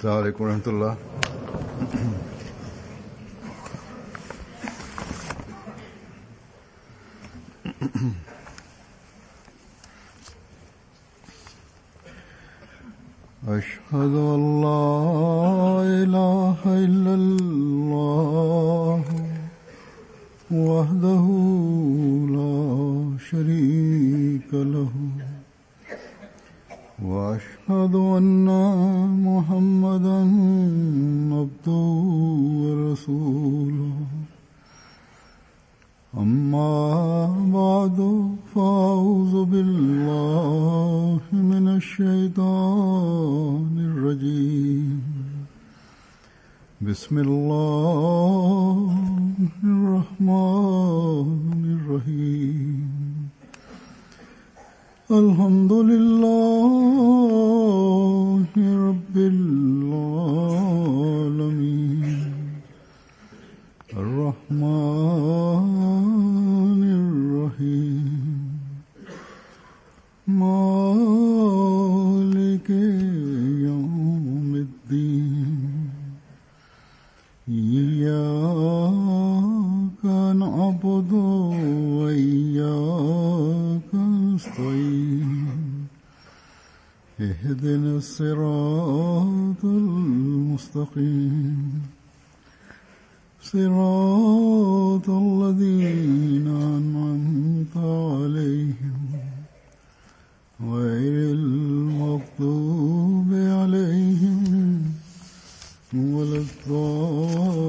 السلام عليكم ورحمة الله. أشهد أن لا إله إلا الله وحده لا شريك له وأشهد أن محمدا عبده ورسوله. أما بعد فأعوذ بالله من الشيطان الرجيم. بسم الله الرحمن الرحيم. الحمد لله رب العالمين الرحمن الرحيم مالك يوم الدين. إياك نعبد وإياك نستعين. اهدنا الصراط المستقيم صراط الذين أنعمت عليهم غير المغضوب عليهم ولا الضالين.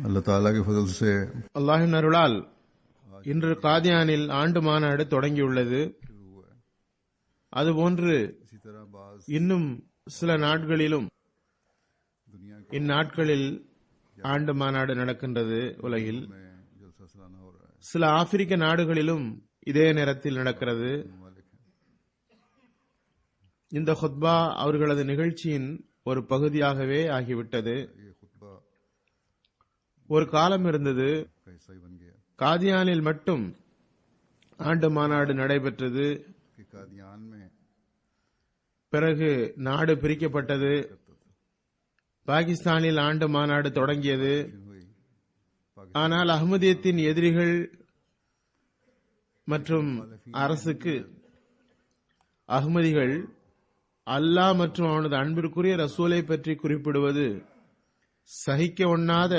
அல்லாஹ் தஆலா के फजल से அல்லாஹ்வின் அருளால் இன்று காதியானில் ஆண்டு மாநாடு தொடங்கியுள்ளது. அதுபோன்று இன்னும் சில நாட்களிலும் இந்நாட்களில் ஆண்டு மாநாடு நடக்கின்றது. உலகில் சில ஆப்பிரிக்க நாடுகளிலும் இதே நேரத்தில் நடக்கிறது. இந்த ஹுத்பா அவர்களது நிகழ்ச்சியின் ஒரு பகுதியாகவே ஆகிவிட்டது. ஒரு காலம் இருந்தது, காதியானில் மட்டும் ஆண்டு மாநாடு நடைபெற்றது. பிறகு நாடு பிரிக்கப்பட்டது. பாகிஸ்தானில் ஆண்டு மாநாடு தொடங்கியது. ஆனால் அஹ்மதியத்தின் எதிரிகள் மற்றும் அரசுக்கு அஹ்மதிகள் அல்லாஹ் மற்றும் அவனது அன்பிற்குரிய ரசூலை பற்றி குறிப்பிடுவது சகிக்க ஒண்ணாத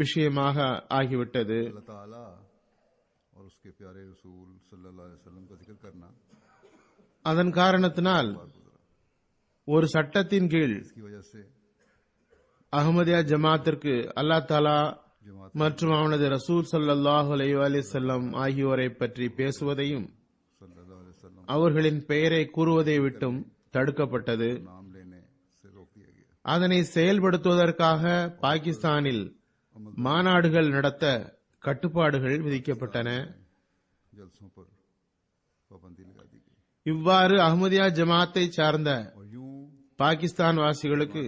விஷயமாக ஆகிவிட்டது. அதன் காரணத்தினால் ஒரு சட்டத்தின் கீழ் அஹ்மதியா ஜமாத்திற்கு அல்லாஹ் தஆலா மற்றும் அவனது ரசூல் ஸல்லல்லாஹு அலைஹி வஸல்லம் ஆகியோரை பற்றி பேசுவதையும் அவர்களின் பெயரை கூறுவதை விட்டும் தடுக்கப்பட்டது. அதனை செயல்படுத்துவதற்காக பாகிஸ்தானில் மாநாடுகள் நடத்த கட்டுப்பாடுகள் விதிக்கப்பட்டன. இவ்வாறு அஹ்மதியா ஜமாத்தை சார்ந்த பாகிஸ்தான் வாசிகளுக்கு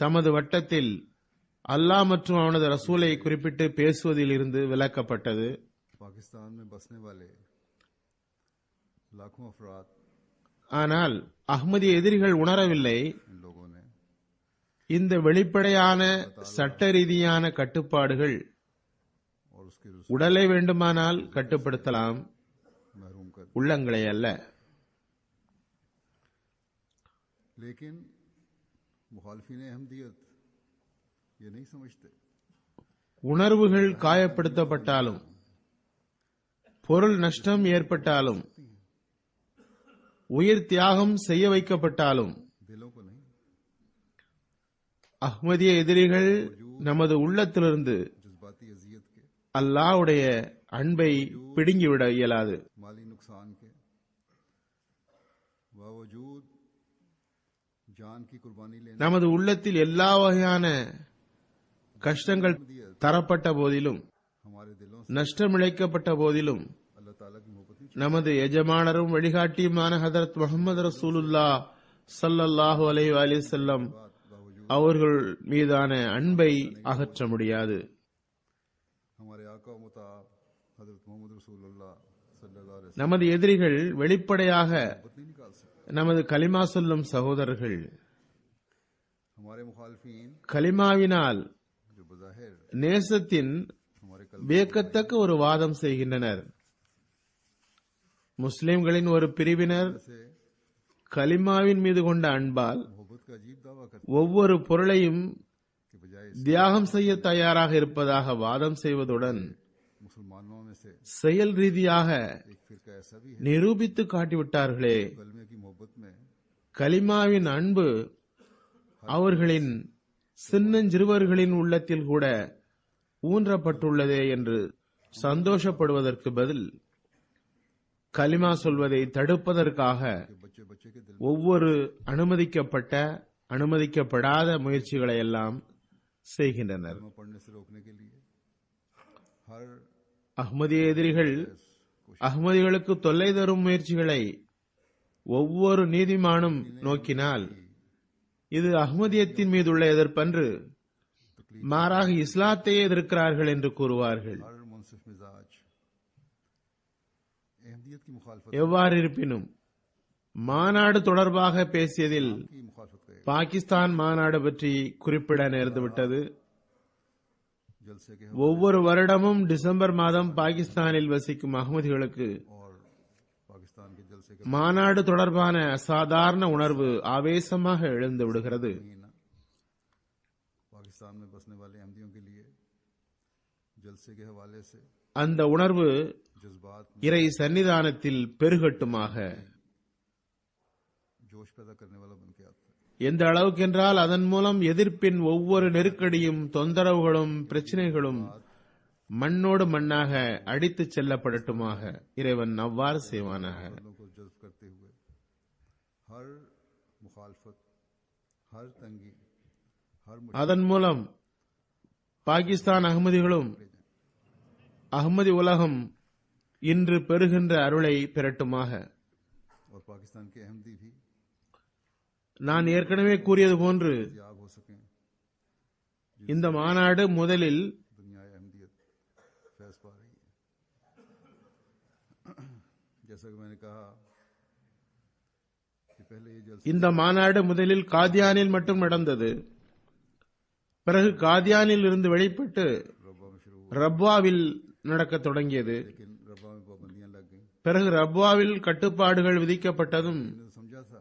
தமது வட்டத்தில் அல்லாஹ் மற்றும் அவனது ரசூலை குறிப்பிட்டு பேசுவதில் இருந்து விலக்கப்பட்டது. ஆனால் அஹ்மதிய எதிரிகள் உணரவில்லை, இந்த வெளிப்படையான சட்ட ரீதியான கட்டுப்பாடுகள் உடலை வேண்டுமானால் கட்டுப்படுத்தலாம், உள்ளங்களை அல்ல. உணர்வுகள் காயப்படுத்தப்பட்டாலும், பொருள் நஷ்டம் ஏற்பட்டாலும், உயிர் தியாகம் செய்ய வைக்கப்பட்டாலும் அஹ்மதிய எதிரிகள் நமது உள்ளத்திலிருந்து அல்லாஹ்வுடைய அன்பை பிடுங்கிவிட இயலாது. நமது உள்ளத்தில் எல்லா வகையான கஷ்டங்கள் தரப்பட்ட போதிலும், நஷ்டமிழைக்கப்பட்ட போதிலும், நமது எஜமானரும் வழிகாட்டியுமான ஹதரத் முஹம்மது ரசூலுல்லாஹ் ஸல்லல்லாஹு அலைஹி வஸல்லம் அவர்கள் மீதான அன்பை அகற்ற முடியாது. हजरत मोहम्मद रसूलुल्लाह सल्लल्लाहु अलैहि वसल्लम நமது எதிரிகள் வெளிப்படையாக बात नहीं निकाल सकते। நமது கலிமா சொல்லும் சகோதரர்கள் हमारे मुखालफीन கலிமாவினால் जो बज़ाहिर நேசத்தின் हमारे வியக்கத்தக்க ஒரு வாதம் செய்கின்றனர். முஸ்லிம்களின் ஒரு பிரிவினர் से கலிமாவின் மீது கொண்ட அன்பால் मोहब्बत का अजीब दावा करते ஒவ்வொரு பொருளையும் के बजाय தியாகம் செய்ய தயாராக இருப்பதாக வாதம் செய்வதுடன் मुसलमानों में से செயல் ரீதியாக एक फिरका ऐसा भी है நிரூபித்து காட்டிவிட்டார்களே. कलमे की मोहब्बत में கலிமாவின் அன்பு அவர்களின் சின்னஞ்சிறுவர்களின் உள்ளத்தில் கூட ஊன்றப்பட்டுள்ளதே என்று சந்தோஷப்படுவதற்கு பதில் கலிமா சொல்வதை தடுப்பதற்காக बच्चे बच्चे के दिल ஒவ்வொரு அனுமதிக்கப்பட்ட அனுமதிக்கப்படாத முயற்சிகளை எல்லாம் செய்கின்றனர். में पढ़ने से रोकने के लिए हर அஹ்மதிய எதிரிகள் அஹ்மதிகளுக்கு தொல்லை தரும் முயற்சிகளை ஒவ்வொரு நீதிமானும் நோக்கினால் இது அஹ்மதியத்தின் மீதுள்ள எதிர்ப்பன்று, மாறாக இஸ்லாத்தையே எதிர்க்கிறார்கள் என்று கூறுவார்கள். हर मुनसिफ मिजाज अहमदियत की मुखालफत எவ்வாறு இருப்பினும் மாநாடு தொடர்பாக பேசியதில் की मुखालफत करेगा। பாகிஸ்தான் மாநாடு பற்றி குறிப்பிட நேர்ந்துவிட்டது. जलसे के ஒவ்வொரு வருடமும் டிசம்பர் மாதம் பாகிஸ்தானில் வசிக்கும் அஹ்மதிகளுக்கு और पाकिस्तान के जलसे के மாநாடு தொடர்பான அசாதாரண உணர்வு ஆவேசமாக எழுந்து விடுகிறது. महीना पाकिस्तान में बसने वाले अहमदियों के लिए जलसे के हवाले से அந்த உணர்வு जज्बात में இறை சன்னிதானத்தில் பெருகட்டுமாக. जोश पैदा करने वाला बन के आता है। எந்த அளவுக்கென்றால் அதன் மூலம் எதிர்ப்பின் ஒவ்வொரு நெருக்கடியும் தொந்தரவுகளும் பிரச்சனைகளும் மண்ணோடு மண்ணாக அடித்துச் செல்லப்படட்டுமாக. இறைவன் அவ்வாறு செய்வானாக. बंदों को जज्ब करते हुए हर मुखालफत, हर तंगी, हर அதன் மூலம் பாகிஸ்தான் அகமதிகளும் அகமதி உலகம் இன்று பெறுகின்ற அருளை பெறட்டுமாக. और पाकिस्तान के अहमदी भी நான் ஏற்கனவே கூறியது போன்று याब हो सकें। இந்த மாநாடு முதலில் दुनिया अहमदियत फैज पा रही है। जैसा कि मैंने कहा कि पहले ये जलसा இந்த மாநாடு முதலில் காதியானில் மட்டும் நடந்தது. பிறகு காதியானில் இருந்து வெளிப்பட்டு रब्बा में शुरू हुआ, ரப்வாவில் நடக்கத் தொடங்கியது. लेकिन रब्बा में पाबंदियां लग गईं। பிறகு ரப்வாவில் கட்டுப்பாடுகள் விதிக்கப்பட்டதும் मैंने तो समझा था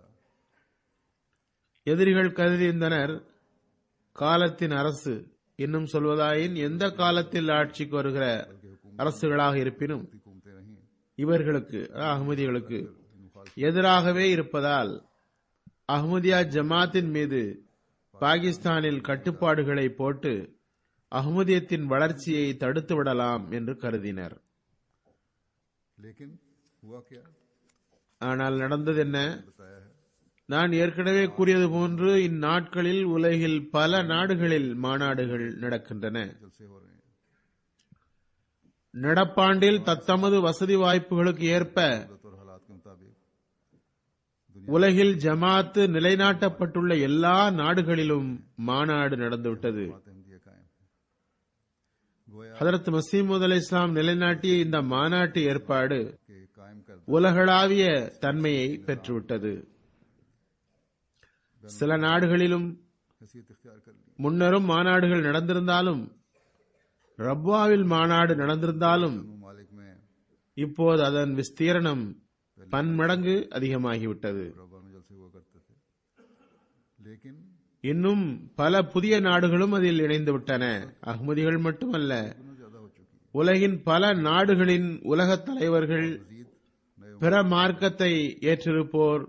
எதிரிகள் கருதியிருந்தனர், காலத்தின் அரசு, இன்னும் சொல்வதாயின் எந்த காலத்தில் ஆட்சிக்கு வருகிற அரசுகளாக இருப்பினும் घूमते रहीं இவர்களுக்கு அஹ்மதிகளுக்கு எதிராகவே இருப்பதால் அஹ்மதியா ஜமாத்தின் மீது பாகிஸ்தானில் கட்டுப்பாடுகளை போட்டு அஹ்மதியத்தின் வளர்ச்சியை தடுத்து விடலாம் என்று கருதினர். लेकिन हुआ क्या ஆனால் நடந்தது என்ன? बताया है। நான் ஏற்கனவே கூறியது போன்று இந்நாட்களில் உலகில் பல நாடுகளில் மாநாடுகள் நடக்கின்றன. जलसे हो रहे हैं। நடப்பாண்டில் தத்தமது வசதி வாய்ப்புகளுக்கு ஏற்ப सूरत और हालात के मुताबिक உலகில் ஜமாத்து நிலைநாட்டப்பட்டுள்ள எல்லா நாடுகளிலும் மாநாடு நடந்துவிட்டது. बात अहमदिया कायम है। गोया ஹதரத் மசீமூத் அலை இஸ்லாம் நிலைநாட்டிய இந்த மாநாட்டு ஏற்பாடு के कायम कर உலகளாவிய தன்மையை பெற்றுவிட்டது. சில நாடுகளிலும் हैसियत इख्तियार कर ली। முன்னரும் மாநாடுகள் நடந்திருந்தாலும், ரப்வாவில் மாநாடு நடந்திருந்தாலும் ममालिक में இப்போது அதன் விஸ்தீரணம் பன்மடங்கு அதிகமாகிவிட்டது. रब्बा में जलसे हुआ करते थे, लेकिन இன்னும் பல புதிய நாடுகளும் அதில் இணைந்து விட்டன. அஹ்மதிகள் மட்டுமல்ல, गुना ज्यादा हो चुकी है। உலகின் பல நாடுகளின் உலகத் தலைவர்கள், मजीद नए பிற மார்க்கத்தை ஏற்றிருப்போர்,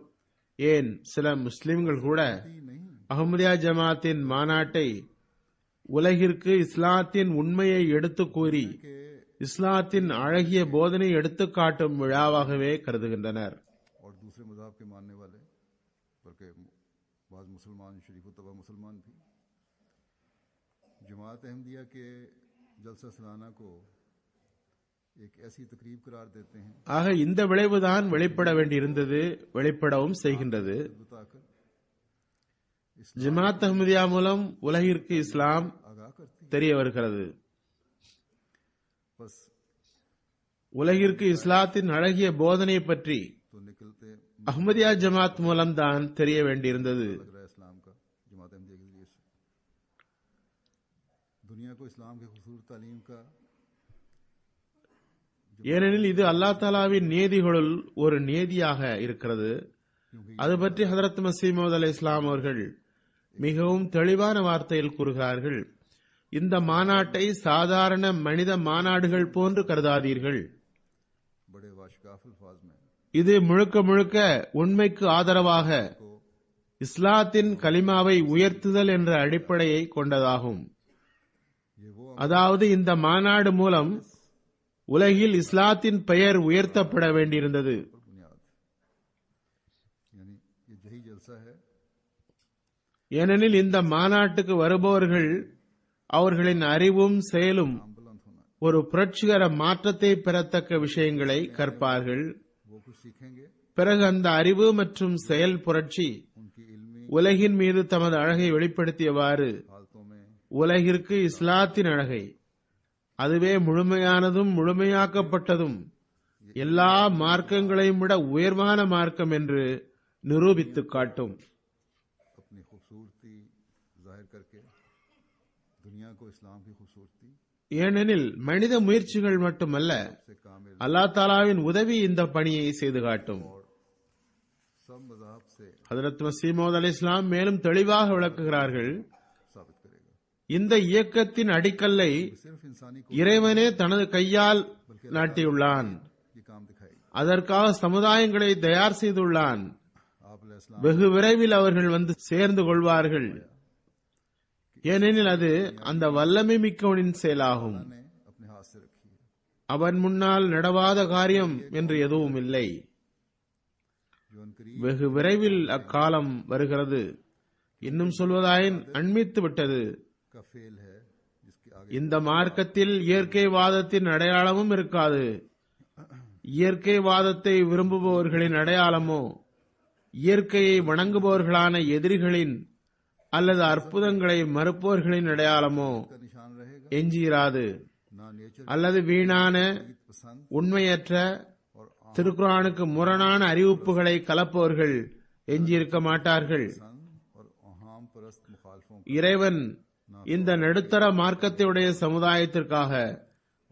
ஏன் சில முஸ்லிம்கள் கூட ही नहीं அஹ்மதியா ஜமாத்தின் மாநாட்டை உலகிற்கு இஸ்லாத்தின் உண்மையை எடுத்து கூறி के இஸ்லாத்தின் அழகிய போதனை எடுத்துக் காட்டும் விழாவாகவே கருதுகின்றனர். और दूसरे मज़हब के मानने वाले, बल्कि बाज़ मुसलमान, शरीफ तबा मुसलमान भी जमात अहमदिया के जलसा सालाना को एक ऐसी तकरीब करार देते हैं ஆக இந்த விளைவுதான் வெளிப்பட வேண்டியிருந்தது, வெளிப்படவும் செய்கின்றது. बताकर ஜமாத் அஹ்மதியா மூலம் உலகிற்கு இஸ்லாம் आगाह करती है। தெரிய வருகிறது. बस உலகிற்கு இஸ்லாத்தின் அழகிய போதனை பற்றி तो निकलते அஹ்மதியா ஜமாத் மூலம்தான் தெரிய வேண்டியிருந்தது. लग रहा है इस्लाम का जमात अहमदिया के जरिए से दुनिया को इस्लाम के खूबसूरत तालीम का, ஏனெனில் இது அல்லாஹ் தாலாவின் நியதிகளுள் ஒரு நியதியாக இருக்கிறது. அது பற்றி ஹதரத் மஸீஹ் மவ்ஊத் அலைஹிஸ்ஸலாம் அவர்கள் மிகவும் தெளிவான வார்த்தையில் கூறுகிறார்கள், இந்த மாநாட்டை சாதாரண மனித மாநாடுகள் போன்று கருதாதீர்கள். बड़े वाशकाफ अल्फाज में இது முழுக்க முழுக்க உண்மைக்கு ஆதரவாக இஸ்லாத்தின் கலிமாவை உயர்த்துதல் என்ற அடிப்படையை கொண்டதாகும். ये वो அதாவது இந்த மாநாடு மூலம் உலகில் இஸ்லாத்தின் பெயர் உயர்த்தப்பட வேண்டியிருந்தது. बुनियाद यानी ये यही जलसा है ஏனெனில் இந்த மாநாட்டுக்கு வருபவர்கள் அவர்களின் அறிவும் செயலும் हम बुलंद होना, ஒரு புரட்சிகர மாற்றத்தை பெறத்தக்க விஷயங்களை கற்பார்கள். वो कुछ सीखेंगे, பிறகு அந்த அறிவு மற்றும் செயல் புரட்சி उनकी इल्मी உலகின் மீது தமது அழகை வெளிப்படுத்தியவாறு हालतों में உலகிற்கு இஸ்லாத்தின் அழகை, அதுவே முழுமையானதும் முழுமையாக்கப்பட்டதும் எல்லா மார்க்கங்களையும் விட உயர்வான மார்க்கம் என்று நிரூபித்து காட்டும். अपनी खूबसूरती जाहिर करके दुनिया को इस्लाम की खूबसूरती ஏனெனில் மனித முயற்சிகள் மட்டுமல்ல, से कामिल அல்லாஹ் தாலாவின் உதவி இந்த பணியை செய்து காட்டும். और सब मज़हब से ஹதரத் மஸீஹ் மவ்ஊத் அலைஹிஸ்ஸலாம் மேலும் தெளிவாக விளக்குகிறார்கள், साबित करेगा। இந்த இயக்கத்தின் அடிக்கல்லை सिर्फ इंसानी को இறைவனே தனது கையால் நாட்டியுள்ளான். ये काम दिखाएगी। அதற்காக சமுதாயங்களை தயார் செய்துள்ளான். आप अलैहिस्सलाम வெகு விரைவில் அவர்கள் வந்து சேர்ந்து கொள்வார்கள். ஏனெனில் அது அந்த வல்லமை மிக்கவனின் செயலாகும். ने अपने हाथ से रखी है। அவன் முன்னால் நடவாத காரியம் என்று எதுவும் இல்லை. जो अनकरीब வெகு விரைவில் அக்காலம் வருகிறது. இன்னும் சொல்வதாயின் அண்மித்து விட்டது. का फेल है जिसके आगे இந்த மார்க்கத்தில் இயற்கைவாதத்தின் அடையாளமும் இருக்காது. இயற்கைவாதத்தை விரும்புபவர்களின் அடையாளமோ இயற்கையை வணங்குபவர்களான எதிரிகளின் அல்லது அற்புதங்களை மறுப்பவர்களின் அடையாளமோ का निशान रहेगा। எஞ்சியிராது. ना नेचर அல்லது வீணான पसंद உண்மையற்ற और திருக்குரானுக்கு முரணான அறிவிப்புகளை கலப்பவர்கள் எஞ்சியிருக்க மாட்டார்கள். पसंद और अहाम परस्त मुखालफों இறைவன் இந்த நடுத்தர மார்க்கத்தையுடைய சமுதாயத்திற்காக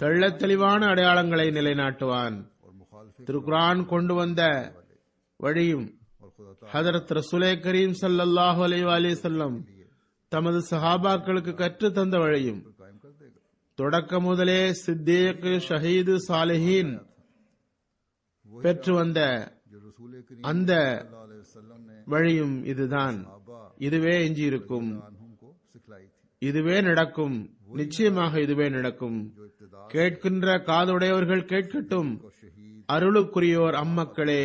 தெள்ளத் தெளிவான அடையாளங்களை நிலைநாட்டுவான். और मुखालफे திருக்குரான் கொண்டு வந்த வழியும் और खुदा ताला ஹதரத் ரசூலே கரீம் ஸல்லல்லாஹு அலைஹி வஸல்லம் தமது சஹாபாக்களுக்கு கற்று தந்த வழியும் कायम कर देगा। தொடக்க முதலே சித்தீக், ஷஹீது, சாலிஹீன் பெற்று வந்த जो रसूल करीम அந்த सल्लल्लाहु अलैहि वसल्लम ने வழியும் இதுதான். सहाबा இதுவே எஞ்சியிருக்கும். अनहुम को सिखलाई थी। இதுவே நடக்கும். நிச்சயமாக இதுவே நடக்கும். जो इब्तिदा கேட்கின்ற காதுடையவர்கள் கேட்கட்டும். और शहीद அருளுக்குரியோர் அம்மக்களே,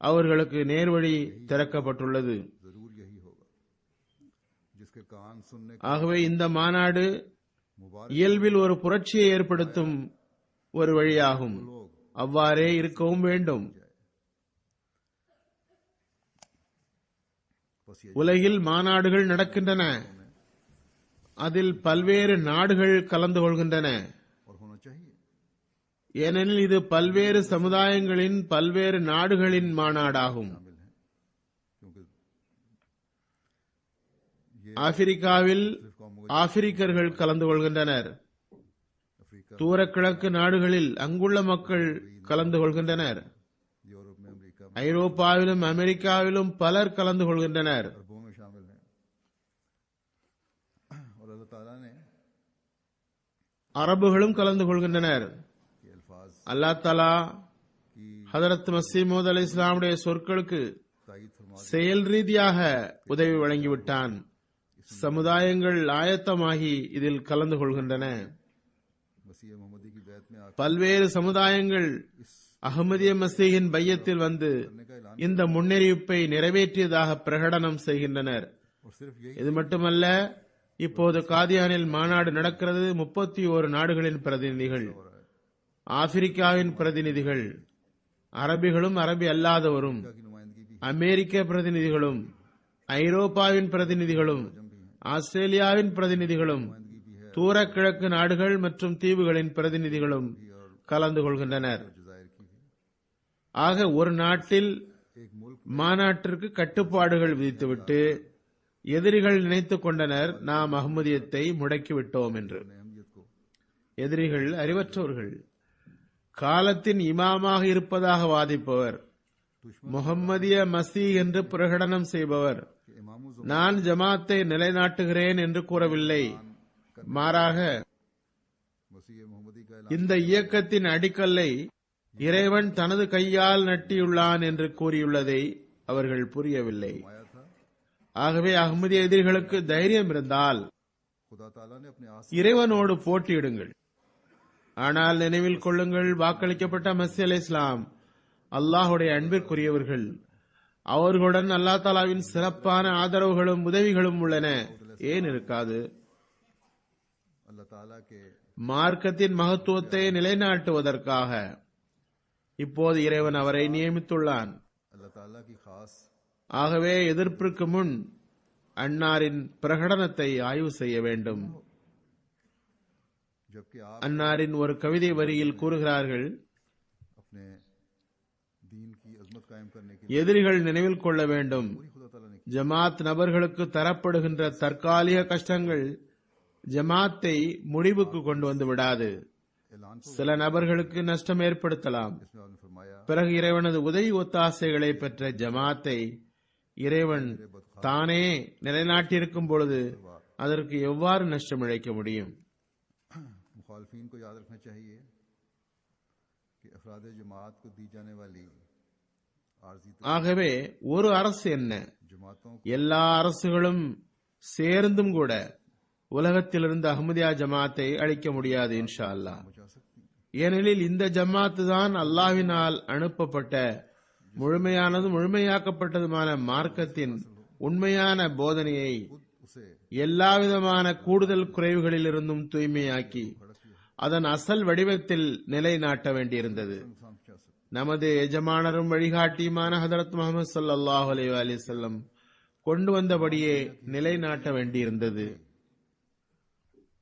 அவர்களுக்கு நேர்வழி திறக்கப்பட்டுள்ளது. जरूर यही होगा जिसके कान सुनने ஆகவே இந்த மாநாடு मुबारक இயல்பில் ஒரு புரட்சியை ஏற்படுத்தும் ஒரு வழியாகும். அவ்வாறே இருக்கவும் வேண்டும். बस ये உலகில் மாநாடுகள் நடக்கின்றன. அதில் பல்வேறு நாடுகள் கலந்து கொள்கின்றன. और होना चाहिए। ஏனெனில் இது பல்வேறு சமுதாயங்களின் பல்வேறு நாடுகளின் மாநாடாகும். शामिल हैं क्योंकि ये ஆப்பிரிக்காவில் सिर्फ कौमों ஆப்பிரிக்கர்கள் கலந்து கொள்கின்றனர். अफ्रीका தூரக்கிழக்கு நாடுகளில் அங்குள்ள மக்கள் கலந்து கொள்கின்றனர். यूरोप में अमेरिका में ஐரோப்பாவிலும் அமெரிக்காவிலும் பலர் கலந்து கொள்கின்றனர். अरबों में शामिल हैं। और अल्लाह ताला ने அரபுகளும் கலந்து கொள்கின்றனர். ये अल्फाज அல்லாஹ் தஆலா की ஹதரத் மஸீஹ் மவ்ஊத் அலைஹிஸ்ஸலாமுடைய சொற்களுக்கு तायीद फरमा செயல் ரீதியாக உதவி வழங்கிவிட்டான். சமுதாயங்கள் ஆயத்தமாகி இதில் கலந்து கொள்கின்றன. मसीह मोहम्मदी की बैत में आकर பல்வேறு சமுதாயங்கள் அஹ்மதிய மசீஹின் பையத்தில் வந்து करने का ऐलान இந்த मुன்னறிவிப்பை நிறைவேற்றியதாக பிரகடனம் செய்கின்றனர். और सिर्फ यही இது மட்டுமல்ல, இப்போது காதியானில் மாநாடு நடக்கிறது. 31 நாடுகளின் பிரதிநிதிகள், हो रहा है ஆப்பிரிக்காவின் பிரதிநிதிகள், அரபிகளும் அரபி அல்லாதவரும், की नुमाइंदगी भी அமெரிக்க பிரதிநிதிகளும், ஐரோப்பாவின் பிரதிநிதிகளும், ஆஸ்திரேலியாவின் பிரதிநிதிகளும், नुमाइंदगी भी है தூர கிழக்கு நாடுகள் மற்றும் தீவுகளின் பிரதிநிதிகளும் கலந்து கொள்கின்றனர். जजायर की भी ஆக ஒரு நாட்டில் एक मुल्क மாநாட்டிற்கு கட்டுப்பாடுகள் விதித்துவிட்டு எதிரிகள் நினைத்துக் கொண்டனர் நாம் அஹ்மதியத்தை முடக்கிவிட்டோம் என்று. ने अहमियत को எதிரிகள் அறிவற்றவர்கள். காலத்தின் இமாமாக இருப்பதாக வாதிப்பவர், முஹம்மதிய மசீஹ் என்று பிரகடனம் செய்பவர் इमाम நான் ஜமாத்தை நிலைநாட்டுகிறேன் என்று கூறவில்லை. மாறாக मसीह मोहम्मदी का இந்த இயக்கத்தின் அடிக்கல்லை இறைவன் தனது கையால் நட்டியுள்ளான் என்று கூறியுள்ளதை அவர்கள் புரியவில்லை. आया था। ஆகவே அஹ்மதிய எதிரிகளுக்கு தைரியம் இருந்தால் खुदा ताला ने अपने आस இறைவனோடு போட்டியிடுங்கள். ஆனால் நினைவில் கொள்ளுங்கள், வாக்களிக்கப்பட்ட மஸீஹ் அலைஹிஸ்ஸலாம் அல்லாஹுடைய அன்பிற்குரியவர்கள். அவர்களுடன் அல்லா தாலாவின் சிறப்பான ஆதரவுகளும் உதவிகளும் உள்ளன. ஏன் இருக்காது? अल्लाह ताला के மார்க்கத்தின் மகத்துவத்தை நிலைநாட்டுவதற்காக இப்போது இறைவன் அவரை நியமித்துள்ளான். अल्लाह ताला की खास ஆகவே எதிர்ப்பிற்கு முன் அன்னாரின் பிரகடனத்தை ஆய்வு செய்ய வேண்டும். जबकि आप அன்னாரின் ஒரு கவிதை வரியில் கூறுகிறார்கள், अपने दीन की अजमत कायम करने के எதிரிகள் நினைவில் கொள்ள வேண்டும், लिए खुदा ताला ने ஜமாத் நபர்களுக்கு தரப்படுகின்ற தற்காலிக கஷ்டங்கள் ஜமாத்தை முடிவுக்கு கொண்டு வந்து விடாது. ऐलान को சில நபர்களுக்கு நஷ்டம் ஏற்படுத்தலாம். इसमें आपने फरमाया பிறகு இறைவனது உதவி ஒத்தாசைகளை பெற்ற ஜமாத்தை இறைவன் தானே நிலைநாட்டியிருக்கும் பொழுது அதற்கு எவ்வாறு நஷ்டம் இழைக்க முடியும்? मुखालफीन को याद रखना चाहिए कि अफराद जमात को दी जाने वाली आर्जी ஆகவே ஒரு அரசு என்ன, जमातों को எல்லா அரசுகளும் சேர்ந்தும் கூட உலகத்திலிருந்து அஹ்மதியா ஜமாத்தை அழிக்க முடியாது இன்ஷா அல்லாஹ். बचा सकती है। ஏனெனில் இந்த ஜமாத்து தான் அல்லாஹ்வினால் அனுப்பப்பட்ட முழுமையாக்கப்பட்டதுமான மார்க்கத்தின் உண்மையான போதனையை खुद उसे எல்லாவிதமான கூடுதல் குறைவுகளிலிருந்தும் தூய்மையாக்கி அதன் அசல் வடிவத்தில் நிலைநாட்ட வேண்டியிருந்தது. नुकसान पहुंचा सकती நமது எஜமானரும் வழிகாட்டியுமான ஹதரத் முஹம்மது ஸல்லல்லாஹு அலைஹி வஸல்லம் கொண்டு வந்தபடியே நிலைநாட்ட வேண்டியிருந்தது. है।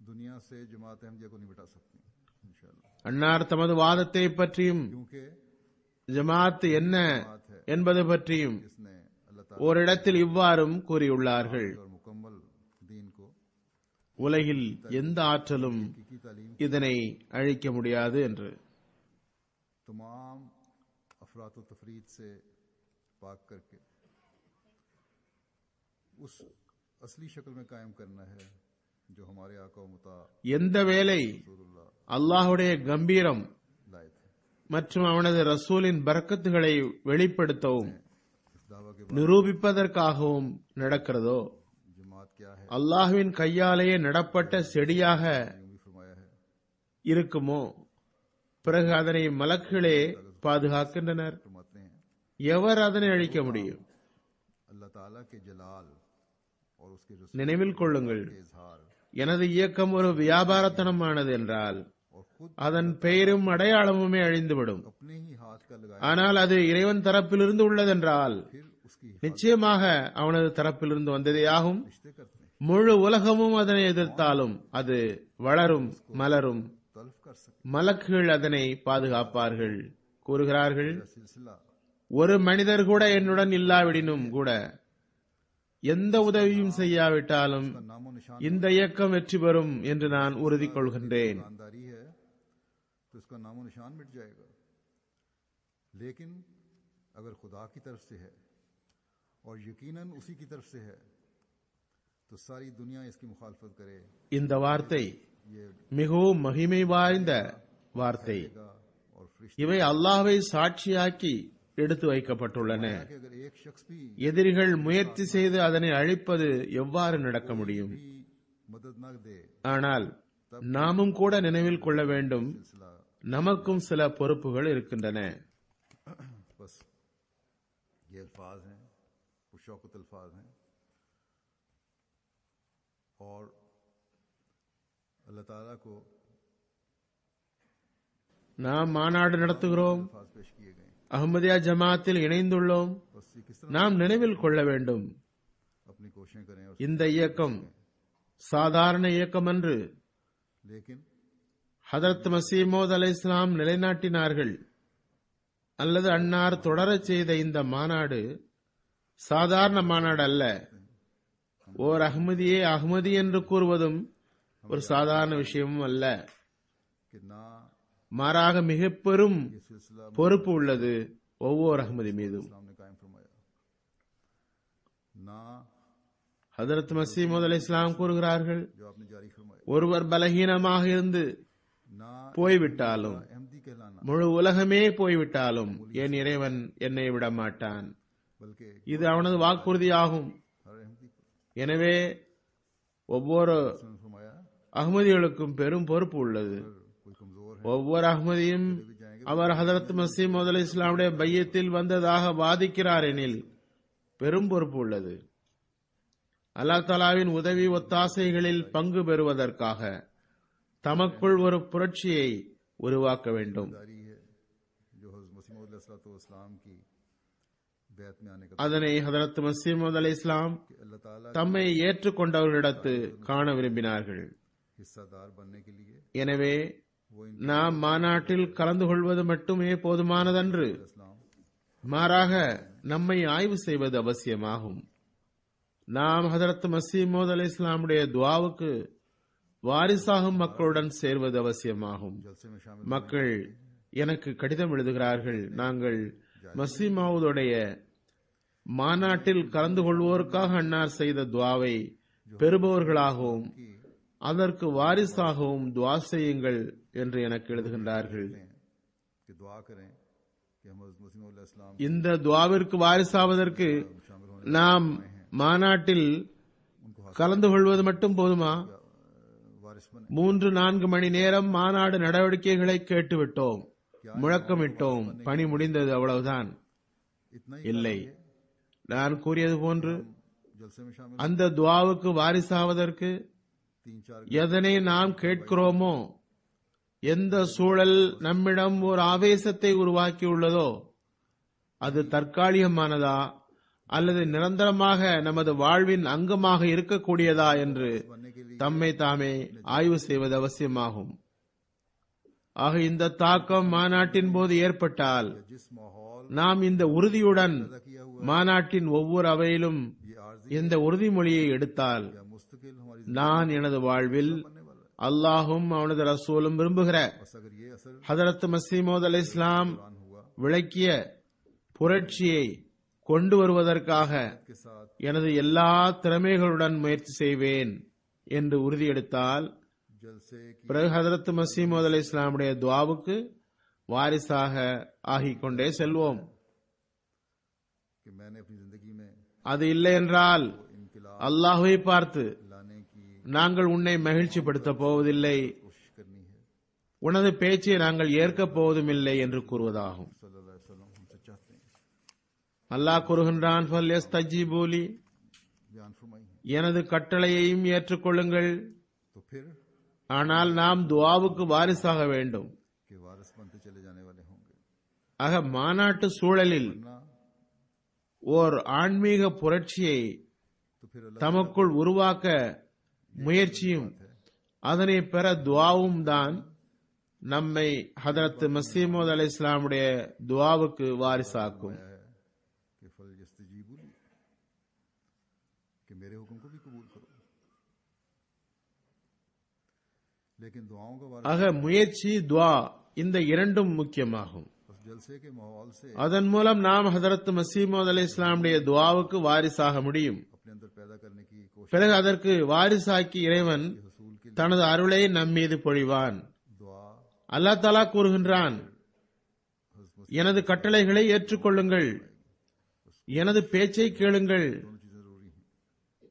दुनिया से जमात अहमदिया को नहीं बटा सकती इंशाअल्लाह, அன்னார் தமது வாதத்தை பற்றியும் क्योंकि ஜமாத் என்ன என்பது பற்றியும் इसने अल्लाह ताला ஓரிடத்தில் இவ்வாறும் கூறியுள்ளார்கள், और मुकम्मल दीन को உலகில் எந்த ஆற்றலும் की तालीम இதனை अழிக்க முடியாது என்று. तमाम अफरात व तफरीद से पाक करके उस असली शक्ल में कायम करना है जो हमारे आका व मुता எந்த வேலை रसूलुल्लाह அல்லாஹுடைய கம்பீரம் लाए थे। மற்றும் அவனது ரசூலின் பரக்கத்துகளை வெளிப்படுத்தவும் इस दावा के நிரூபிப்பதற்காகவும் நடக்கிறதோ, बाद जमात क्या है அல்லாஹ்வின் கையாலேயே நடப்பட்ட செடியாக यूं भी फरमाया है இருக்குமோ, பிறகு அதனை மலக்குகளே பாதுகாக்கின்றனர். फरमाते हैं எவர் அதனை அழிக்க முடியும்? अल्लाह ताला के जलाल और उसके रसूल நினைவில் கொள்ளுங்கள், के इजहार எனது இயக்கம் ஒரு வியாபாரத்தனமானது என்றால் और खुद அதன் பெயரும் அடையாளமுமே அழிந்துவிடும். अपने ही हाथ का लगाया ஆனால் அது இறைவன் தரப்பிலிருந்து உள்ளதென்றால் फिर उसकी நிச்சயமாக அவனது தரப்பிலிருந்து வந்ததே ஆகும். रिश्ते करते हैं, முழு உலகமும் அதனை எதிர்த்தாலும் அது வளரும், மலரும். तल्फ कर सकते மலக்குகள் அதனை பாதுகாப்பார்கள். கூறுகிறார்கள், हैं। सिलसिला ஒரு மனிதர் கூட என்னுடன் இல்லாவிடினும் கூட, எந்த உதவியும் செய்யாவிட்டாலும் का नामो निशान இந்த இயக்கம் வெற்றி பெறும் என்று நான் உறுதி கொள்கின்றேன். ईमानदारी है तो इसका नामो निशान मिट जाएगा, लेकिन अगर खुदा की तरफ से है और यकीनन उसी की तरफ से है तो सारी दुनिया इसकी मुखालफत करे இந்த வார்த்தை ये மிகவும் மகிமை வாய்ந்த வார்த்தை. का और फरिश्ते இவை அல்லாஹ்வை சாட்சியாக்கி எடுத்து வைக்கப்பட்டுள்ளன. कि अगर एक शख्स भी எதிரிகள் முயற்சி செய்து அதனை அழிப்பது எவ்வாறு நடக்க முடியும்? मदद न दे ஆனால் நாமும் கூட நினைவில் கொள்ள வேண்டும், सिलसिला நமக்கும் சில பொறுப்புகள் இருக்கின்றன. बस ये अल्फाज हैं, कुछ शौकत अल्फाज हैं और अल्लाह ताला को நாம் மாநாடு நடத்துகிறோம், अल्फाज पेश किए गए हैं। அஹ்மதியா ஜமாத்தில் இணைந்துள்ளோம். बस ये किस तरह நாம் நினைவில் கொள்ள வேண்டும், अपनी कोशिशें करें और இந்த இயக்கம் சாதாரண இயக்கம் அன்று. लेकिन ஹதரத் மசீமோத் அலைஹிஸ்ஸலாம் நிலைநாட்டினார்கள். அல்லது அன்னார் தொடரச் செய்த இந்த மாநாடு சாதாரண மாநாடு அல்ல. ஓர் அஹ்மதியே அஹ்மதி என்று கூறுவதும் ஒரு சாதாரண விஷயமும் அல்ல. மாறாக மிக பெரும் பொறுப்பு உள்ளது ஒவ்வொரு அஹ்மதி மீதும். ஹதரத் மசீமோத் அலைஹிஸ்ஸலாம் கூறுகிறார்கள், ஒருவர் பலகீனமாக இருந்து போய்விட்டாலும், முழு உலகமே போய்விட்டாலும் என் இறைவன் என்னை விட மாட்டான். இது அவனது வாக்குறுதியாகும். எனவே ஒவ்வொரு அஹ்மதிகளுக்கும் பெரும் பொறுப்பு உள்ளது. ஒவ்வொரு அஹ்மதியும் அவர் ஹதரத் மசீமோத் அலைஹிஸ்ஸலாமுடைய பையத்தில் வந்ததாக வாதிக்கிறார் எனில் பெரும் பொறுப்பு உள்ளது. அல்லாஹ் தஆலாவின் உதவி ஒத்தாசைகளில் பங்கு பெறுவதற்காக தமக்குள் ஒரு புரட்சியை உருவாக்க வேண்டும். அதனை ஹதரத் மசீமோத் அலைஹிஸ்ஸலாம் தம்மை ஏற்றுக்கொண்டவர்களிடத்து காண விரும்பினார்கள். எனவே நாம் மாநாட்டில் கலந்து கொள்வது மட்டுமே போதுமானதன்று, மாறாக நம்மை ஆய்வு செய்வது அவசியமாகும். நாம் ஹதரத் மசீமோத் அலைஹிஸ்ஸலாமுடைய துஆவுக்கு வாரிசாகும் மக்களுடன் சேர்வது அவசியமாகும். மக்கள் எனக்கு கடிதம் எழுதுகிறார்கள், நாங்கள் மசீமோதுடைய மாநாட்டில் கலந்து கொள்வோருக்காக அன்னார் செய்த துஆவை பெறுபவர்களாகவும் அதற்கு வாரிசாகவும் துஆ செய்யுங்கள் என்று எனக்கு எழுதுகின்றார்கள். இந்த துஆவிற்கு வாரிசாவதற்கு நாம் மாநாட்டில் கலந்து கொள்வது மட்டும் போதுமா? 3-4 மணி நேரம் மாநாடு நடவடிக்கைகளை கேட்டுவிட்டோம், முழக்கமிட்டோம், பணி முடிந்தது, அவ்வளவுதான். இல்லை, நான் கூறியது போன்று அந்த துஆவுக்கு வாரிசாவதற்கு எதனை நாம் கேட்கிறோமோ, எந்த சூழல் நம்மிடம் ஒரு ஆவேசத்தை உருவாக்கியுள்ளதோ, அது தற்காலிகமானதா அல்லது நிரந்தரமாக நமது வாழ்வின் அங்கமாக இருக்கக்கூடியதா என்று தம்மை தாமே ஆய்வு செய்வது அவசியமாகும். ஆக இந்த தாக்கம் மாநாட்டின் போது ஏற்பட்டால் நாம் இந்த உறுதியுடன் மாநாட்டின் ஒவ்வொரு அவையிலும் இந்த உறுதிமொழியை எடுத்தால், நான் எனது வாழ்வில் அல்லாஹும் அவனது ரசூலும் விரும்புகிற ஹதரத் மசீமோத் அலைஹிஸ்ஸலாம் விளக்கிய புரட்சியை கொண்டு வருவதற்காக எனது எல்லா திறமைகளுடன் முயற்சி செய்வேன் என்று உறுதியெடுத்தால், பிறகு ஹதரத் மசீமோத் அலைஹிஸ்ஸலாமுடைய துஆவுக்கு வாரிசாக ஆகிக் கொண்டே செல்வோம். அது இல்லை என்றால் அல்லாஹ்வை பார்த்து, நாங்கள் உன்னை மகிழ்ச்சிப்படுத்தப் போவதில்லை, உனது பேச்சை நாங்கள் ஏற்கப் போவதும் இல்லை என்று கூறுவதாகும். அல்லாஹ் கூறுகின்றான், ஃபல்யஸ்தஜீபூலி, எனது கட்டளையையும் ஏற்றுக்கொள்ளுங்கள். ஆனால் நாம் துஆவுக்கு வாரிசாக வேண்டும். ஆக மாநாட்டு சூழலில் ஓர் ஆன்மீக புரட்சியை தமக்குள் உருவாக்க முயற்சியும் அதனை பெற துஆவும் தான் நம்மை ஹதரத் மசீமோத் அலைஹிஸ்ஸலாமுடைய துஆவுக்கு வாரிசாக்கும். ஆக முயற்சி, துஆ, இந்த இரண்டும் முக்கியமாகும். அதன் மூலம் நாம் ஹதரத் மசீமோத் அலைஹிஸ்ஸலாமுடைய துஆவுக்கு வாரிசாக முடியும். பிறகு அதற்கு வாரிசாக்கி இறைவன் தனது அருளை நம்மீது பொழிவான். அல்லாஹ் தஆலா கூறுகின்றான், எனது கட்டளைகளை ஏற்றுக்கொள்ளுங்கள், எனது பேச்சை கேளுங்கள்.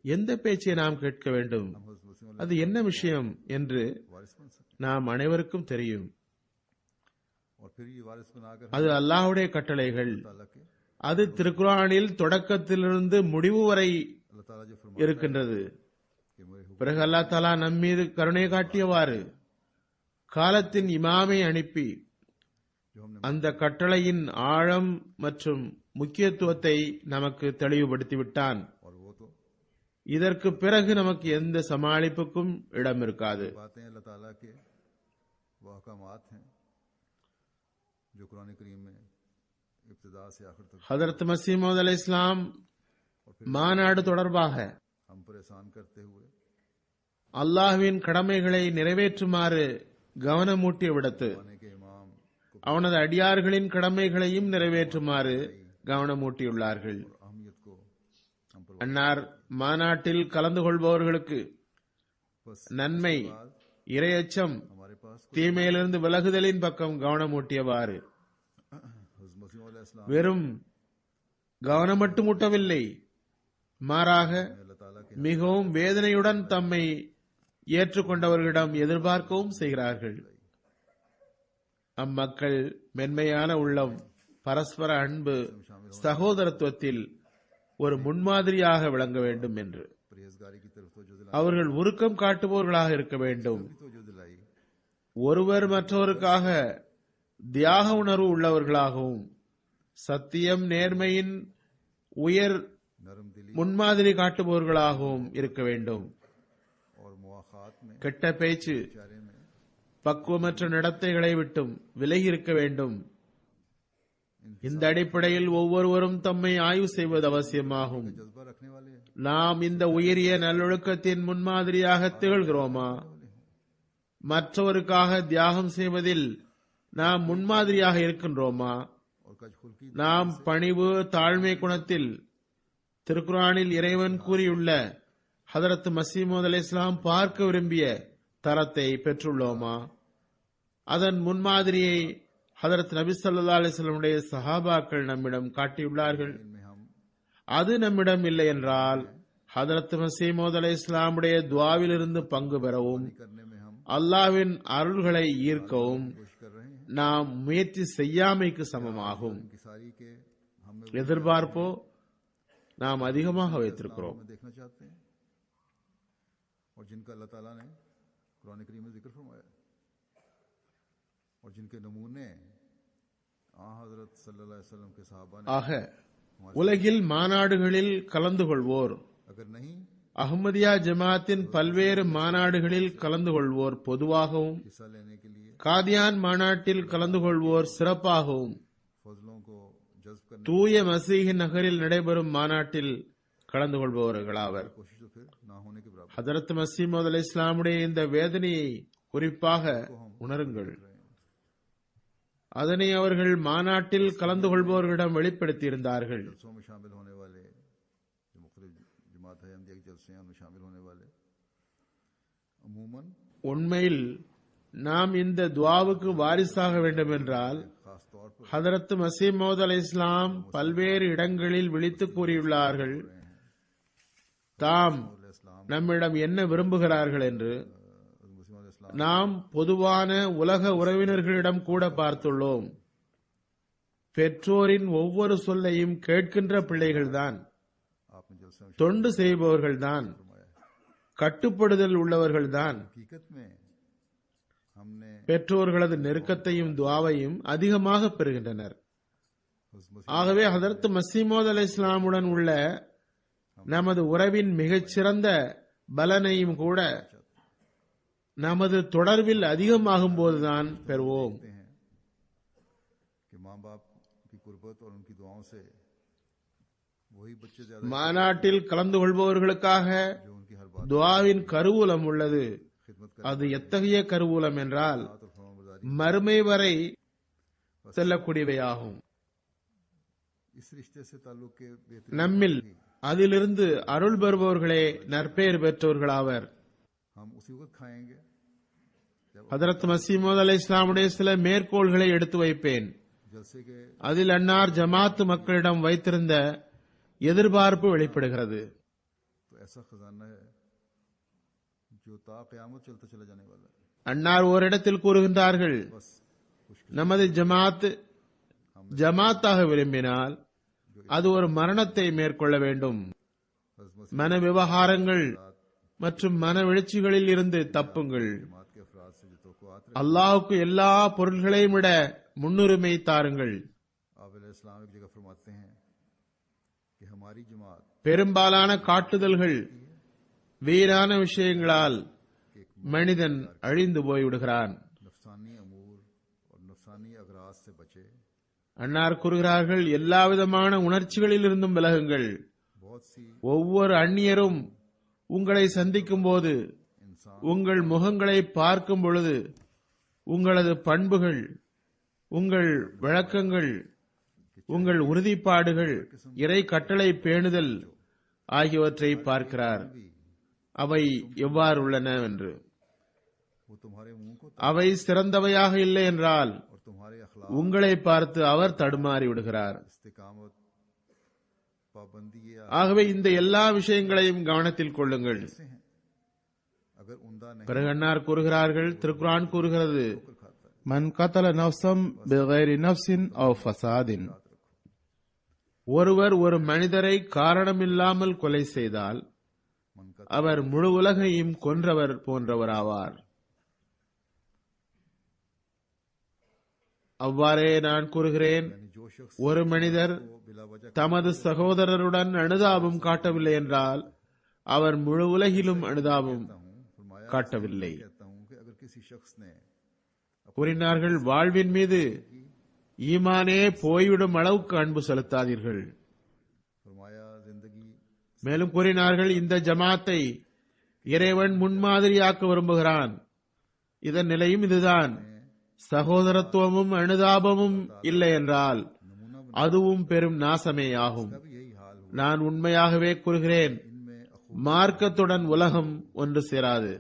எந்த பேச்சை நாம் கேட்க வேண்டும், அது என்ன விஷயம் என்று நாம் அனைவருக்கும் தெரியும். அது அல்லாஹ்வுடைய கட்டளைகள். அது திருக்குர்ஆனில் தொடக்கத்திலிருந்து முடிவு வரை இருக்கின்றது. பிறகு அல்லாஹ் தஆலா நம்மீது கருணை காட்டியவாறு காலத்தின் இமாமை அனுப்பி அந்த கட்டளையின் ஆழம் மற்றும் முக்கியத்துவத்தை நமக்கு தெளிவுபடுத்திவிட்டான். இதற்கு பிறகு நமக்கு எந்த சமாளிப்புக்கும் இடம் இருக்காது. वह अहकामात हैं जो कुरान करीम में इब्तिदा से आखिर तक ஹதரத் மஸீஹ் மவ்ஊத் அலைஹிஸ்ஸலாம் மாநாடு தொடர்பாக हम पर एहसान करते हुए அல்லாஹ்வின் கடமைகளை நிறைவேற்றுமாறு கவனமூட்டிய விடத்து आने के इमाम को அவனது அடியார்களின் கடமைகளையும் நிறைவேற்றுமாறு கவனமூட்டியுள்ளார்கள். अहमियत को हम पर அன்னார் மாநாட்டில் கலந்து கொள்பவர்களுக்கு बस நன்மை, இரையச்சம், हमारे पास தீமையிலிருந்து விலகுதலின் பக்கம் கவனமூட்டியவாறு हज़रत मसीह अलैहिस्सलाम வெறும் கவனம் மட்டுமூட்டவில்லை, மாறாக अल्लाह ताला के மிகவும் வேதனையுடன் தம்மை ஏற்றுக்கொண்டவர்களிடம் எதிர்பார்க்கவும் செய்கிறார்கள். அம்மக்கள் மென்மையான உள்ளம், பரஸ்பர அன்பு, சகோதரத்துவத்தில் ஒரு முன்மாதிரியாக விளங்க வேண்டும் என்று परहेजगारी की तरफ तवज्जो அவர்கள் உருக்கம் காட்டுபவர்களாக இருக்க வேண்டும். दिलाई ஒருவர் மற்றவருக்காக தியாக உணர்வு உள்ளவர்களாகவும் சத்தியம், நேர்மையின் உயர் नरम दिली முன்மாதிரி காட்டுபவர்களாகவும் இருக்க வேண்டும். और मुआखात में கெட்ட பேச்சு, चारे में பக்குவமற்ற நடத்தைகளை விட்டும் விலகி இருக்க வேண்டும். இந்த அடிப்படையில் ஒவ்வொருவரும் தம்மை ஆய்வு செய்வது அவசியமாகும். जज्बा रखने वाले நாம் இந்த உயரிய நல்லொழுக்கத்தின் முன்மாதிரியாக திகழ்கிறோமா? மற்றவருக்காக தியாகம் செய்வதில் நாம் முன்மாதிரியாக இருக்கின்றோமா? और कज खुल्की நாம் பணிவு, தாழ்மை குணத்தில் திருக்குரானில் இறைவன் கூறியுள்ள ஹதரத் மஸீஹ் மவ்ஊத் அலைஹிஸ்ஸலாம் பார்க்க விரும்பிய தரத்தை பெற்றுள்ளோமா? அதன் முன்மாதிரியை ஹதரத் நபி ஸல்லல்லாஹு அலைஹி வஸல்லம் உடைய சஹாபாக்கள் நம்மிடம் காட்டியுள்ளார்கள். में हम அது நம்மிடம் இல்லை என்றால் ஹதரத் மஸீஹ் மவ்ஊத் அலைஹிஸ்ஸலாம் உடைய துஆவிலிருந்து பங்கு பெறவும் करने में हम அல்லாஹ்வின் அருள்களை ஈர்க்கவும் कोशिश कर रहे हैं நாம் முயற்சி செய்யாமைக்கு சமமாகும். इंकिसारी के हमें எதிர்பார்ப்போ நாம் அதிகமாக வைத்திருக்கிறோம். में देखना चाहते हैं और जिनका अल्लाह ताला ने कुरान करीम में जिक्र फरमाया और जिनके नमूने हजरत सल्लल्लाहु अलैहि वसल्लम के सहाबा ने ஆக உலகில் மாநாடுகளில் கலந்து கொள்வோர், अगर नहीं அஹ்மதியா ஜமாத்தின் பல்வேறு மாநாடுகளில் கலந்து கொள்வோர் பொதுவாகவும், हिस्सा लेने के लिए காதியான் மாநாட்டில் கலந்து கொள்வோர் சிறப்பாகவும், फजलों को जज्ब करने தூய மசீஹ் நகரில் நடைபெறும் மாநாட்டில் கலந்து கொள்பவர்களாவர். की कोशिश तो फिर ना होने के बराबर ஹதரத் மஸீஹ் மவ்ஊத் அலைஹிஸ்ஸலாமுடைய இந்த வேதனையை குறிப்பாக உணருங்கள். அதனை அவர்கள் மாநாட்டில் கலந்து கொள்பவர்களிடம் வெளிப்படுத்தியிருந்தார்கள். जलसों में शामिल होने वाले जो मुख्तलिफ जमात है अहमदिया के जलसे हैं उनमें शामिल होने वाले अमूमन உண்மையில் நாம் இந்த துஆவுக்கு வாரிசாக வேண்டும் என்றால் खास तौर पर ஹதரத் மஸீஹ் மவ்ஊத் அலைஹிஸ்ஸலாம் பல்வேறு இடங்களில் விழித்து கூறியுள்ளார்கள், தாம் इस्लाम நம்மிடம் என்ன விரும்புகிறார்கள் என்று. मुस्लिम इस्लाम நாம் பொதுவான உலக உறவினர்களிடம் கூட பார்த்துள்ளோம். பெற்றோரின் ஒவ்வொரு சொல்லையும் கேட்கின்ற பிள்ளைகள்தான், आपने जलसे में தொண்டு செய்பவர்கள்தான், फरमाया है கட்டுப்படுதல் உள்ளவர்கள்தான் हकीकत में हमने பெற்றோர்களது நெருக்கத்தையும் துஆவையும் அதிகமாக பெறுகின்றனர். उस ஆகவே ஹதரத் மஸீஹ் மவ்ஊத் அலைஹிஸ்ஸலாமுடன் உள்ள நமது உறவின் மிகச்சிறந்த பலனையும் கூட நமது தொடர்பில் அதிகமாகும் போதுதான் பெறுவோம். देखते हैं कि माँ बाप की कुर्बत और उनकी दुआओं से वही बच्चे ज्यादा மாநாட்டில் கலந்து கொள்பவர்களுக்காக जो उनकी हर बात துஆவின் கருவூலம் உள்ளது. खिदमत அது எத்தகைய கருவூலம் என்றால் और फरमाबरदारी மறுமை வரை செல்லக்கூடியவையாகும். इस रिश्ते से ताल्लुक के बेहतरीन நம்மில் அதிலிருந்து அருள் பெறுபவர்களே நற்பெயர் பெற்றோர்களாவர். हम उसी वक्त खाएंगे जब ஹதரத் மஸீஹ் மவ்ஊத் அலைஹிஸ்ஸலாமுடைய சில மேற்கோள்களை எடுத்து வைப்பேன். जलसे के அதில் அன்னார் ஜமாத் மக்களிடம் வைத்திருந்த எதிர்பார்ப்பு வெளிப்படுகிறது. तो ऐसा खजाना है जो ता क़यामत चलता चला जाने वाला है அன்னார் ஓரிடத்தில் கூறுகின்றார்கள், बस खुश நமது ஜமாத்தாக விரும்பினால் அது ஒரு மரணத்தை மேற்கொள்ள வேண்டும். हज़रत மன விவகாரங்கள் மற்றும் மனவெழுச்சிகளில் இருந்து தப்புங்கள். जमात के अफराद से जो तवक्कुआत அல்லாஹ்வுக்கு எல்லா பொருள்களையும் விட முன்னுரிமை தாருங்கள். आप अलैहिस्सलाम एक जगह फरमाते हैं कि हमारी जमात பெரும்பாலான காட்டுதல்கள், வீரான விஷயங்களால் மனிதன் அழிந்து போய்விடுகிறான். नफसानी அன்னார் கூறுகிறார்கள், எல்லாவிதமான உணர்ச்சிகளிலிருந்தும் விலகுங்கள். ஒவ்வொரு அந்நியரும் உங்களை சந்திக்கும் போது, உங்கள் முகங்களை பார்க்கும் பொழுது, உங்களது பண்புகள், உங்கள் விளக்கங்கள், உங்கள் உறுதிப்பாடுகள், இறை கட்டளை பேணுதல் ஆகியவற்றை பார்க்கிறார். அவை எவ்வாறு உள்ளன என்று. அவை சிறந்தவையாக இல்லை என்றால் உங்களை பார்த்து அவர் தடுமாறி விடுகிறார். ஆகவே இந்த எல்லா விஷயங்களையும் கவனத்தில் கொள்ளுங்கள். பிறகு அன்னார் கூறுகிறார்கள், திருக்குர்ஆன் கூறுகிறது, மன் கதல நஃப்ஸம் பிகைரி நஃப்ஸின் அவ் ஃபஸாதின். ஒருவர் ஒரு மனிதரை காரணமில்லாமல் கொலை செய்தால் அவர் முழு உலகையும் கொன்றவர் போன்றவராவார். அவ்வாறே நான் கூறுகிறேன், ஒரு மனிதர் தமது சகோதரருடன் அனுதாபம் காட்டவில்லை என்றால் அவர் முழு உலகிலும் அனுதாபம் காட்டவில்லை. கூறினார்கள், வாழ்வின் மீது ஈமானே போய்விடும் அளவுக்கு அன்பு செலுத்தாதீர்கள். மேலும் கூறினார்கள், இந்த ஜமாத்தை இறைவன் முன்மாதிரியாக்க விரும்புகிறான். இதன் நிலையும் இதுதான். சகோதரத்துவமும் அனுதாபமும் இல்லை என்றால் அதுவும் பெரும் நாசமே ஆகும். நான் உண்மையாகவே கூறுகிறேன், மார்க்கத்துடன் உலகம் ஒன்று சேராது.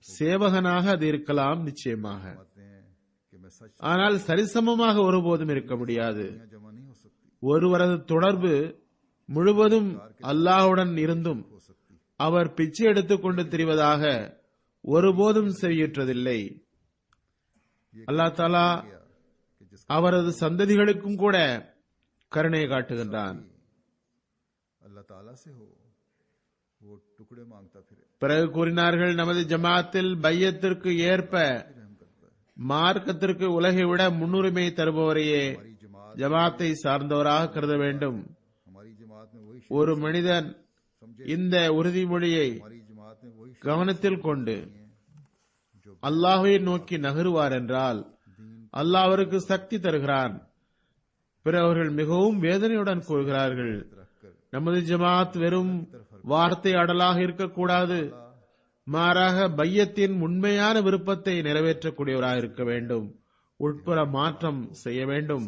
சேவகனாக அது இருக்கலாம் நிச்சயமாக, ஆனால் சரிசமமாக ஒருபோதும் இருக்க முடியாது. ஒருவரது தொடர்பு முழுவதும் அல்லாஹுடன் இருந்தும் அவர் பிச்சை எடுத்துக் கொண்டு திரிவதாக ஒருபோதும் செவியுற்றதில்லை. அல்லாஹ் தஆலா அவரது சந்ததிகளுக்கும் கூட கருணை காட்டுகின்றான். பிறகு கூறினார்கள், நமது ஜமாத்தில் பையத்திற்கு ஏற்ப மார்க்கத்திற்கு உலகை விட முன்னுரிமை தருபவரையே ஜமாத்தை சார்ந்தவராக கருத வேண்டும். ஒரு மனிதன் இந்த உறுதிமொழியை கவனத்தில் கொண்டு அல்லாஹ்வை நோக்கி நகருவார் என்றால் அல்லாஹ் அவருக்கு சக்தி தருகிறான். பிறகு அவர்கள் மிகவும் வேதனையுடன் கூறுகிறார்கள், நமது ஜமாத் வெறும் வார்த்தை அடலாக இருக்கக்கூடாது, மாறாக பையத்தின் உண்மையான விருப்பத்தை நிறைவேற்றக்கூடியவராக இருக்க வேண்டும், உட்புற மாற்றம் செய்ய வேண்டும்.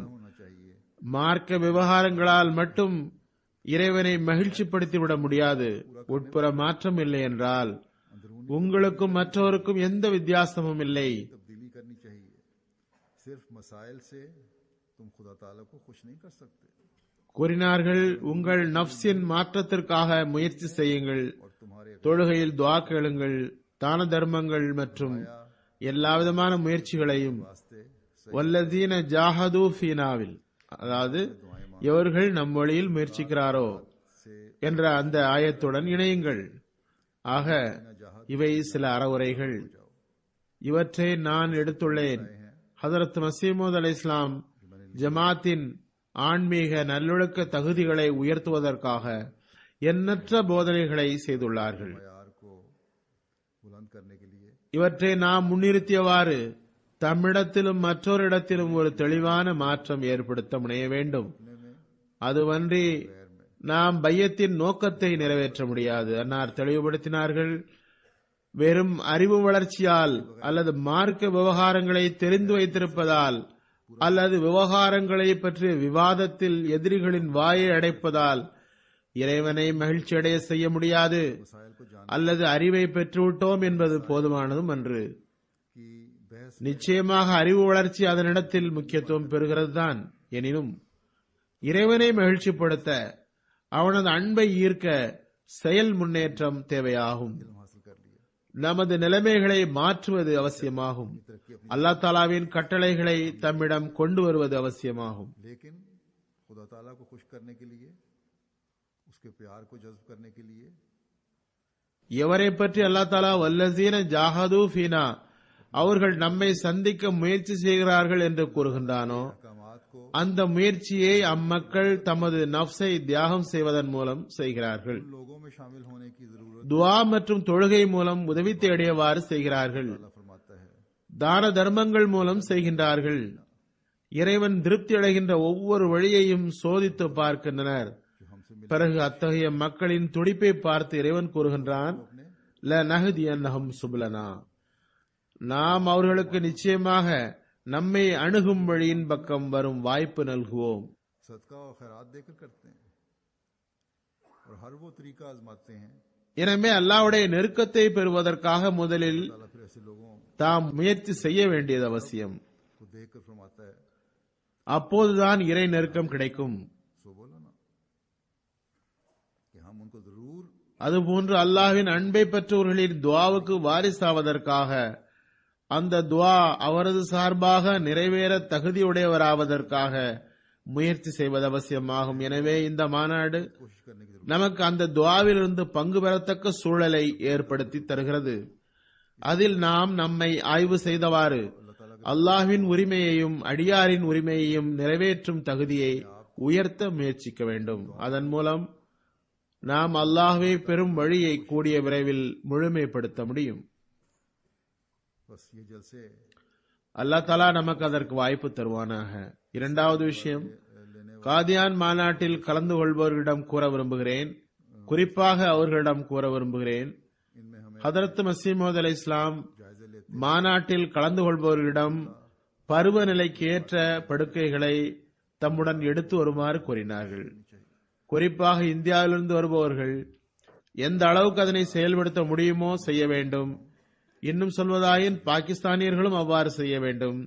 மார்க்க விவகாரங்களால் மட்டும் இறைவனை மகிழ்ச்சிப்படுத்திவிட முடியாது. உட்புற மாற்றம் இல்லை என்றால் உங்களுக்கும் மற்றவருக்கும் எந்த வித்தியாசமும் இல்லை. கூறினார்கள், உங்கள் நஃப்ஸின் மாற்றத்திற்காக முயற்சி செய்யுங்கள், தொழுகையில் துஆ கேளுங்கள், தான தர்மங்கள் மற்றும் எல்லாவிதமான முயற்சிகளையும் வல்லதீன ஜாஹது ஃபீனாவில், அதாவது எவர்கள் நம் வழியில் முயற்சிக்கிறாரோ என்ற அந்த ஆயத்துடன் இணையுங்கள். ஆக இவை சில அறவுரைகள். இவற்றை நான் எடுத்துள்ளேன். ஹதரத் மஸீமூத் அலைஹிஸ்ஸலாம் ஜமாத்தின் ஆன்மீக நல்லொழுக்க தகுதிகளை உயர்த்துவதற்காக எண்ணற்ற போதனைகளை செய்துள்ளார்கள். இவற்றை நாம் முன்னிறுத்தியவாறு தம்மிடத்திலும் மற்றொரு இடத்திலும் ஒரு தெளிவான மாற்றம் ஏற்படுத்த முனைய வேண்டும். அதுவன்றி நாம் பையத்தின் நோக்கத்தை நிறைவேற்ற முடியாது. அன்னார் தெளிவுபடுத்தினார்கள், வெறும் அறிவு வளர்ச்சியால் அல்லது மார்க்க விவகாரங்களை தெரிந்து வைத்திருப்பதால் அல்லது விவகாரங்களை பற்றிய விவாதத்தில் எதிரிகளின் வாயை அடைப்பதால் இறைவனை மகிழ்ச்சி அடைய செய்ய முடியாது, அல்லது அறிவை பெற்றுவிட்டோம் என்பது போதுமானதும் அன்று. நிச்சயமாக அறிவு வளர்ச்சி அதனிடத்தில் முக்கியத்துவம் பெறுகிறது தான். எனினும் இறைவனை மகிழ்ச்சிப்படுத்த அவனது அன்பை ஈர்க்க செயல் முன்னேற்றம் தேவையாகும். நமது நிலைமைகளை மாற்றுவது அவசியமாகும். அல்லாஹ் தாலாவின் கட்டளைகளை தம்மிடம் கொண்டு வருவது அவசியமாகும். எவரை பற்றி அல்லாஹ் தாலா வல்லசீன ஜாஹது ஃபீனா, அவர்கள் நம்மை சந்திக்க முயற்சி செய்கிறார்கள் என்று கூறுகின்றானோ, அந்த முயற்சியை அம்மக்கள் தமது நஃப்ஸை தியாகம் செய்வதன் மூலம் செய்கிறார்கள். துஆ மற்றும் தொழுகை மூலம் உதவி தேடியவாறு செய்கிறார்கள். தான தர்மங்கள் மூலம் செய்கின்றார்கள். இறைவன் திருப்தி அடைகின்ற ஒவ்வொரு வழியையும் சோதித்து பார்க்கின்றனர். பிறகு அத்தகைய மக்களின் துடிப்பை பார்த்து இறைவன் கூறுகின்றான், லநஹ்தியன்னஹும் சுபுலனா, நாம் அவர்களுக்கு நிச்சயமாக நம்மை அணுகும் வழியின் பக்கம் வரும் வாய்ப்பு நல்குவோம். எனவே அல்லாஹ்வுடைய நெருக்கத்தை பெறுவதற்காக முதலில் தாம் முயற்சி செய்ய வேண்டியது அவசியம். அப்போதுதான் இறை நெருக்கம் கிடைக்கும். அதுபோன்று அல்லாஹ்வின் அன்பை பெற்றவர்களின் துஆவுக்கு வாரிசாவதற்காக, அந்த துஆ அவரது சார்பாக நிறைவேற தகுதியுடையவராவதற்காக முயற்சி செய்வது அவசியமாகும். எனவே இந்த மாநாடு நமக்கு அந்த துஆவிலிருந்து பங்கு பெறத்தக்க சூழலை ஏற்படுத்தி தருகிறது. அதில் நாம் நம்மை ஆய்வு செய்தவாறு அல்லாஹ்வின் உரிமையையும் அடியாரின் உரிமையையும் நிறைவேற்றும் தகுதியை உயர்த்த முயற்சிக்க வேண்டும். அதன் மூலம் நாம் அல்லாஹ்வை பெறும் வழியை கூடிய விரைவில் முழுமைப்படுத்த முடியும். அல்லாஹ் தஆலா நமக்கு அதற்கு வாய்ப்பு தருவானாக. இரண்டாவது விஷயம், காதியான் மாநாட்டில் கலந்து கொள்பவர்களிடம் கூற விரும்புகிறேன், குறிப்பாக அவர்களிடம் கூற விரும்புகிறேன், ஹதரத் மஸீஹ் மவ்ஊத் அலைஹிஸ்ஸலாம் மாநாட்டில் கலந்து கொள்பவர்களிடம் பருவநிலைக்கு ஏற்ற படுக்கைகளை தம்முடன் எடுத்து வருமாறு கூறினார்கள். குறிப்பாக இந்தியாவிலிருந்து வருபவர்கள் எந்த அளவுக்கு அதனை செயல்படுத்த முடியுமோ செய்ய வேண்டும். இன்னும் சொல்வதாயின் பாகிஸ்தானியர்களும் அவ்வாறு செய்ய வேண்டும்.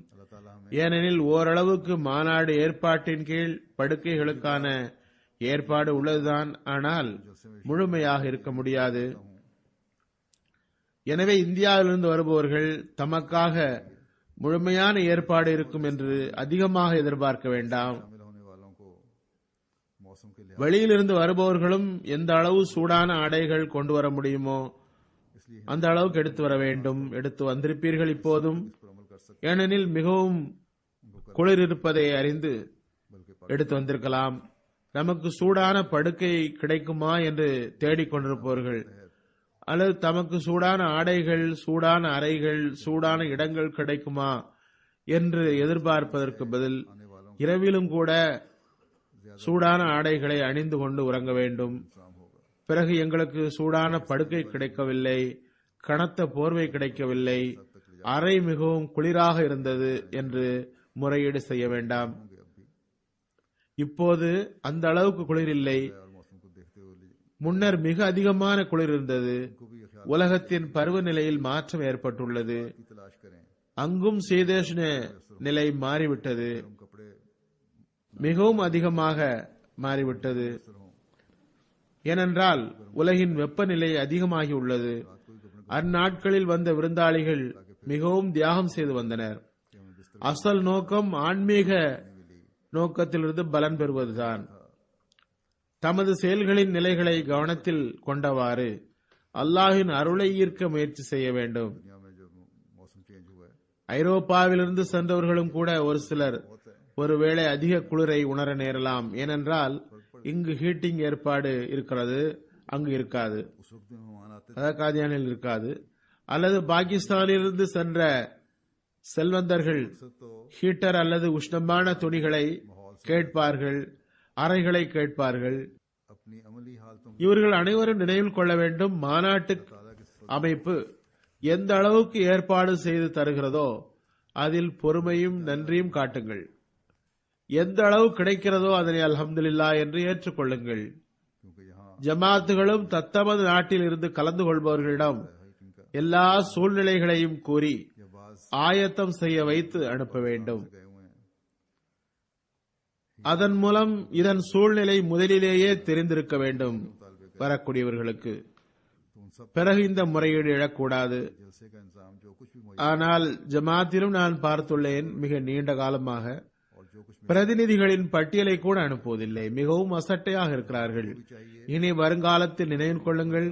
ஏனெனில் ஓரளவுக்கு மாநாடு ஏற்பாட்டின் கீழ் படுக்கைகளுக்கான ஏற்பாடு உள்ளதுதான், ஆனால் முழுமையாக இருக்க முடியாது. எனவே இந்தியாவிலிருந்து வருபவர்கள் தமக்காக முழுமையான ஏற்பாடு இருக்கும் என்று அதிகமாக எதிர்பார்க்க வேண்டாம். வெளியிலிருந்து வருபவர்களும் எந்த அளவு சூடான ஆடைகள் கொண்டு வர முடியுமோ அந்த அளவுக்கு எடுத்து வர வேண்டும். எடுத்து வந்திருப்பீர்கள் இப்போதும், ஏனெனில் மிகவும் குளிர் இருப்பதை அறிந்து எடுத்து வந்திருக்கலாம். நமக்கு சூடான படுக்கை கிடைக்குமா என்று தேடிக்கொண்டிருப்பவர்கள், அல்லது தமக்கு சூடான ஆடைகள், சூடான அறைகள், சூடான இடங்கள் கிடைக்குமா என்று எதிர்பார்ப்பதற்கு பதில் இரவிலும் கூட சூடான ஆடைகளை அணிந்து கொண்டு உறங்க வேண்டும். பிறகு எங்களுக்கு சூடான படுக்கை கிடைக்கவில்லை, கனத்த போர்வை கிடைக்கவில்லை, அறை மிகவும் குளிராக இருந்தது என்று முறையீடு செய்ய வேண்டாம். இப்போது அந்த அளவுக்கு குளிர் இல்லை, முன்னர் மிக அதிகமான குளிர் இருந்தது. உலகத்தின் பருவநிலையில் மாற்றம் ஏற்பட்டுள்ளது. அங்கும் சீதோஷ்ண நிலை மாறிவிட்டது, மிகவும் அதிகமாக மாறிவிட்டது. ஏனென்றால் உலகின் வெப்பநிலை அதிகமாகி உள்ளது. அந்நாட்களில் வந்த விருந்தாளிகள் மிகவும் தியாகம் செய்து வந்தனர். அசல் நோக்கம் ஆன்மீக நோக்கத்திலிருந்து பலன் பெறுவதுதான். தமது செயல்களின் நிலைகளை கவனத்தில் கொண்டவாறு அல்லாஹ்வின் அருளை ஈர்க்க முயற்சி செய்ய வேண்டும். ஐரோப்பாவிலிருந்து சென்றவர்களும் கூட ஒரு சிலர் ஒருவேளை அதிக குளிரை உணர நேரலாம். ஏனென்றால் இங்கு ஹீட்டிங் ஏற்பாடு இருக்கிறது, அங்கு இருக்காது, காதியானில் இருக்காது. அல்லது பாகிஸ்தானிலிருந்து சென்ற செல்வந்தர்கள் ஹீட்டர் அல்லது உஷ்ணமான துணிகளை கேட்பார்கள், அறைகளை கேட்பார்கள். இவர்கள் அனைவரும் நினைவில் கொள்ள வேண்டும், மாநாட்டு அமைப்பு எந்த அளவுக்கு ஏற்பாடு செய்து தருகிறதோ அதில் பொறுமையும் நன்றியும் காட்டுங்கள். எந்த அளவு கிடைக்கிறதோ அதனை அல்ஹம்துலில்லாஹ் என்று ஏற்றுக்கொள்ளுங்கள். ஜமாத்துகளும் தத்தமது நாட்டில் இருந்து கலந்து கொள்பவர்களிடம் எல்லா சூழ்நிலைகளையும் கூறி ஆயத்தம் செய்ய வைத்து அனுப்ப வேண்டும். அதன் மூலம் இதன் சூழ்நிலை முதலிலேயே தெரிந்திருக்க வேண்டும் வரக்கூடியவர்களுக்கு. பிறகு இந்த முறையீடு எழக்கூடாது. ஆனால் ஜமாத்திலும் நான் பார்த்துள்ளேன், மிக நீண்ட காலமாக பிரதிநிதிகளின் பட்டியலை கூட அனுப்புவதில்லை, மிகவும் அசட்டையாக இருக்கிறார்கள். இனி வருங்காலத்தில் நினைவில் கொள்ளுங்கள்,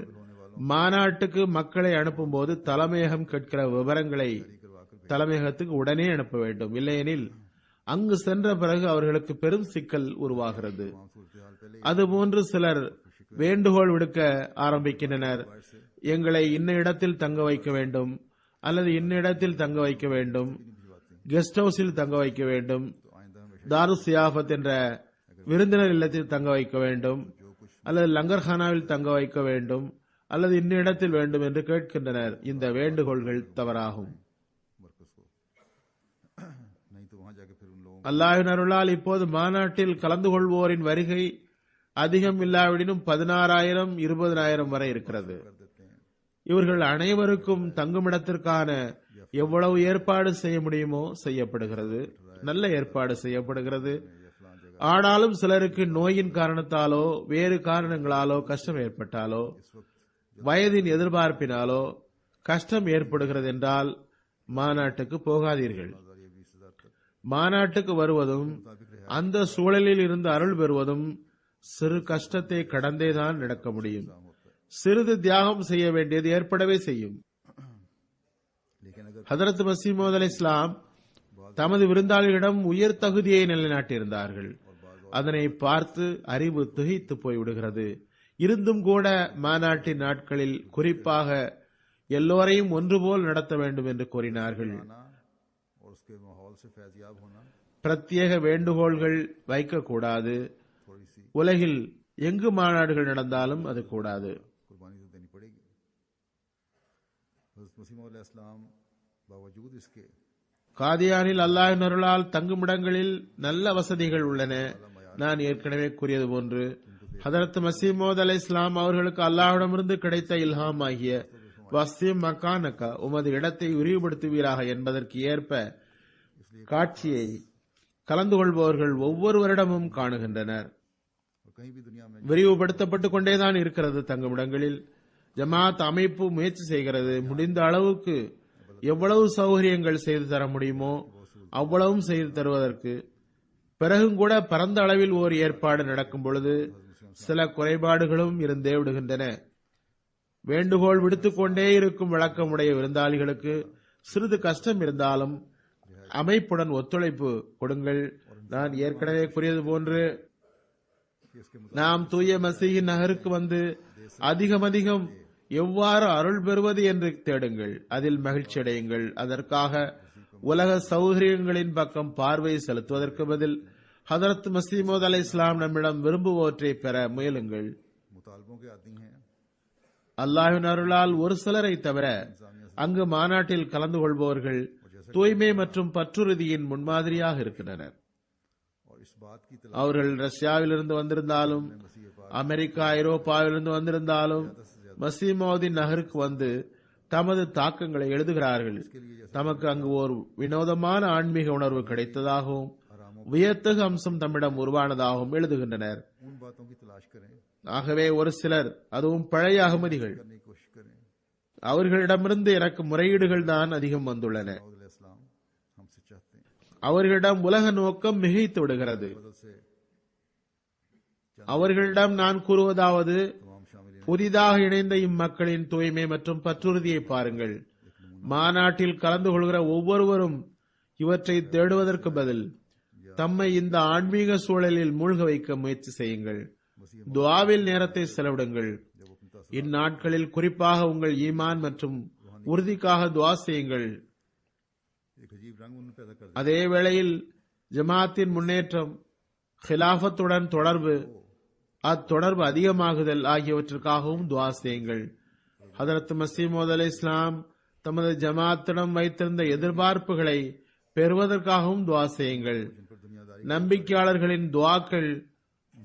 மாநாட்டுக்கு மக்களை அனுப்பும் போது தலைமையகம் கேட்கிற விவரங்களை தலைமையகத்துக்கு உடனே அனுப்ப வேண்டும். இல்லையெனில் அங்கு சென்ற பிறகு அவர்களுக்கு பெரும் சிக்கல் உருவாகிறது. அதுபோன்று சிலர் வேண்டுகோள் விடுக்க ஆரம்பிக்கின்றனர், எங்களை இன்ன இடத்தில் தங்க வைக்க வேண்டும், அல்லது இன்ன இடத்தில் தங்க வைக்க வேண்டும், கெஸ்ட் ஹவுஸில் தங்க வைக்க வேண்டும், தாரு சியாஃபத் என்ற விருந்தினர் இல்லத்தில் தங்க வைக்க வேண்டும், அல்லது லங்கர்ஹானாவில் தங்க வைக்க வேண்டும், அல்லது இன்ன இடத்தில் வேண்டும் என்று கேட்கின்றனர். இந்த வேண்டுகோள்கள் தவறாகும். அல்லாஹ்வின் அருளால் இப்போது மாநாட்டில் கலந்து கொள்வோரின் வருகை அதிகம் இல்லாவிடனும் 16,000 20,000 வரை இருக்கிறது. இவர்கள் அனைவருக்கும் தங்குமிடத்திற்கான எவ்வளவு ஏற்பாடு செய்ய முடியுமோ செய்யப்படுகிறது, நல்ல ஏற்பாடு செய்யப்படுகிறது. ஆனாலும் சிலருக்கு நோயின் காரணத்தாலோ வேறு காரணங்களாலோ கஷ்டம் ஏற்பட்டாலோ வயதின் எதிர்பார்ப்பினாலோ கஷ்டம் ஏற்படுகிறது என்றால் மாநாட்டுக்கு போகாதீர்கள். மாநாட்டுக்கு வருவதும் அந்த சூழலில் இருந்து அருள் பெறுவதும் சிறு கஷ்டத்தை கடந்தேதான் நடக்க முடியும். சிறிது தியாகம் செய்ய வேண்டியது ஏற்படவே செய்யும். ஹதரத் மஸீஹ் மவ்ஊத் அலைஹிஸ்ஸலாம் தமது விருந்தாளிகளிடம் உயர் தகுதியை நிலைநாட்டியிருந்தார்கள். அதனை பார்த்து அறிவு திகைத்து போய்விடுகிறது. இருந்தும் கூட மாநாட்டின் நாட்களில் குறிப்பாக எல்லோரையும் ஒன்றுபோல் நடத்த வேண்டும் என்று கூறினார்கள். பிரத்யேக வேண்டுகோள்கள் வைக்கக்கூடாது. உலகில் எங்கு மாநாடுகள் நடந்தாலும் அது கூடாது. காதியானில் அல்லாஹ்வின் அருளால் தங்குமிடங்களில் நல்ல வசதிகள் உள்ளன. நான் ஏற்கனவே கூறியது போன்று ஹதரத் மஸீஹ் மவ்ஊத் அலைஹிஸ்ஸலாம் அவர்களுக்கு அல்லாஹ்விடமிருந்து கிடைத்த இல்ஹாம் ஆகிய வஸ்ஸிம் மக்கானக, உமது இடத்தை விரிவுபடுத்துவீராக என்பதற்கு ஏற்ப காட்சியை கலந்து கொள்பவர்கள் ஒவ்வொரு வருடமும் காணுகின்றனர். விரிவுபடுத்தப்பட்டுக் கொண்டேதான் இருக்கிறது. தங்குமிடங்களில் ஜமாத் அமைப்பு முயற்சி செய்கிறது. முடிந்த அளவுக்கு எவ்வளவு சௌகரியங்கள் செய்து தர முடியுமோ அவ்வளவும் செய்து தருவதற்கு. பிறகும் கூட பரந்த அளவில் ஓர் ஏற்பாடு நடக்கும் பொழுது சில குறைபாடுகளும் இருந்தே விடுகின்றன. வேண்டுகோள் விடுத்துக் கொண்டே இருக்கும் வழக்கமுடைய விருந்தாளிகளுக்கு சிறிது கஷ்டம் இருந்தாலும் அமைப்புடன் ஒத்துழைப்பு கொடுங்கள். நான் ஏற்கனவே கூறியது போன்று நாம் தூய மசீஹின் நகருக்கு வந்து அதிகம் எவ்வாறு அருள் பெறுவது என்று தேடுங்கள். அதில் மகிழ்ச்சி அடையுங்கள். அதற்காக உலக சௌகரியங்களின் பக்கம் பார்வை செலுத்துவதற்கு பதில் ஹதரத் மஸீஹ் மவ்ஊத் அலைஹிஸ்ஸலாம் நம்மிடம் விரும்புவற்றை பெற முயலுங்கள். அல்லாஹ்வின் அருளால் ஒரு சிலரை தவிர அங்கு மாநாட்டில் கலந்து கொள்பவர்கள் தூய்மை மற்றும் பற்றுறுதியின் முன்மாதிரியாக இருக்கின்றனர். அவர்கள் ரஷ்யாவிலிருந்து வந்திருந்தாலும் அமெரிக்கா ஐரோப்பாவிலிருந்து வந்திருந்தாலும் மஸீஹ் மவ்ஊதின் நகருக்கு வந்து தமது தாக்கங்களை எழுதுகிறார்கள். தமக்கு அங்கு ஒரு வினோதமான ஆன்மீக உணர்வு கிடைத்ததாகவும் வியத்தகு அம்சம் தம்மிடம் உருவானதாகவும் எழுதுகின்றனர். ஆகவே ஒரு சிலர், அதுவும் பழைய அகமதிகள், அவர்களிடமிருந்து எனக்கு முறையீடுகள் தான் அதிகம் வந்துள்ளன. அவர்களிடம் உலக நோக்கம் மிகைத்து விடுகிறது. அவர்களிடம் நான் கூறுவதாவது, புதிதாக இணைந்த இம்மக்களின் தூய்மை மற்றும் பற்றுறுதியை பாருங்கள். மாநாட்டில் கலந்து கொள்கிற ஒவ்வொருவரும் இவற்றை தேடுவதற்கு பதில் தம்மை இந்த ஆன்மீக சூழலில் மூழ்க வைக்க முயற்சி செய்யுங்கள். துஆவில் நேரத்தை செலவிடுங்கள். இந்நாட்களில் குறிப்பாக உங்கள் ஈமான் மற்றும் உறுதிக்காக துஆ செய்யுங்கள். அதே வேளையில் ஜமாத்தின் முன்னேற்றம், ஹிலாஃபத்துடன் தொடர்பு, அத்தொடர்பு அதிகமாகுதல் ஆகியவற்றிற்காகவும் துஆ செய்யுங்கள். ஹதரத் மஸீஹ் மவ்ஊத் அலைஹிஸ்ஸலாம் தமது ஜமாத்திடம் வைத்திருந்த எதிர்பார்ப்புகளை பெறுவதற்காகவும் துஆ செய்யுங்கள். நம்பிக்கையாளர்களின் துஆக்கள்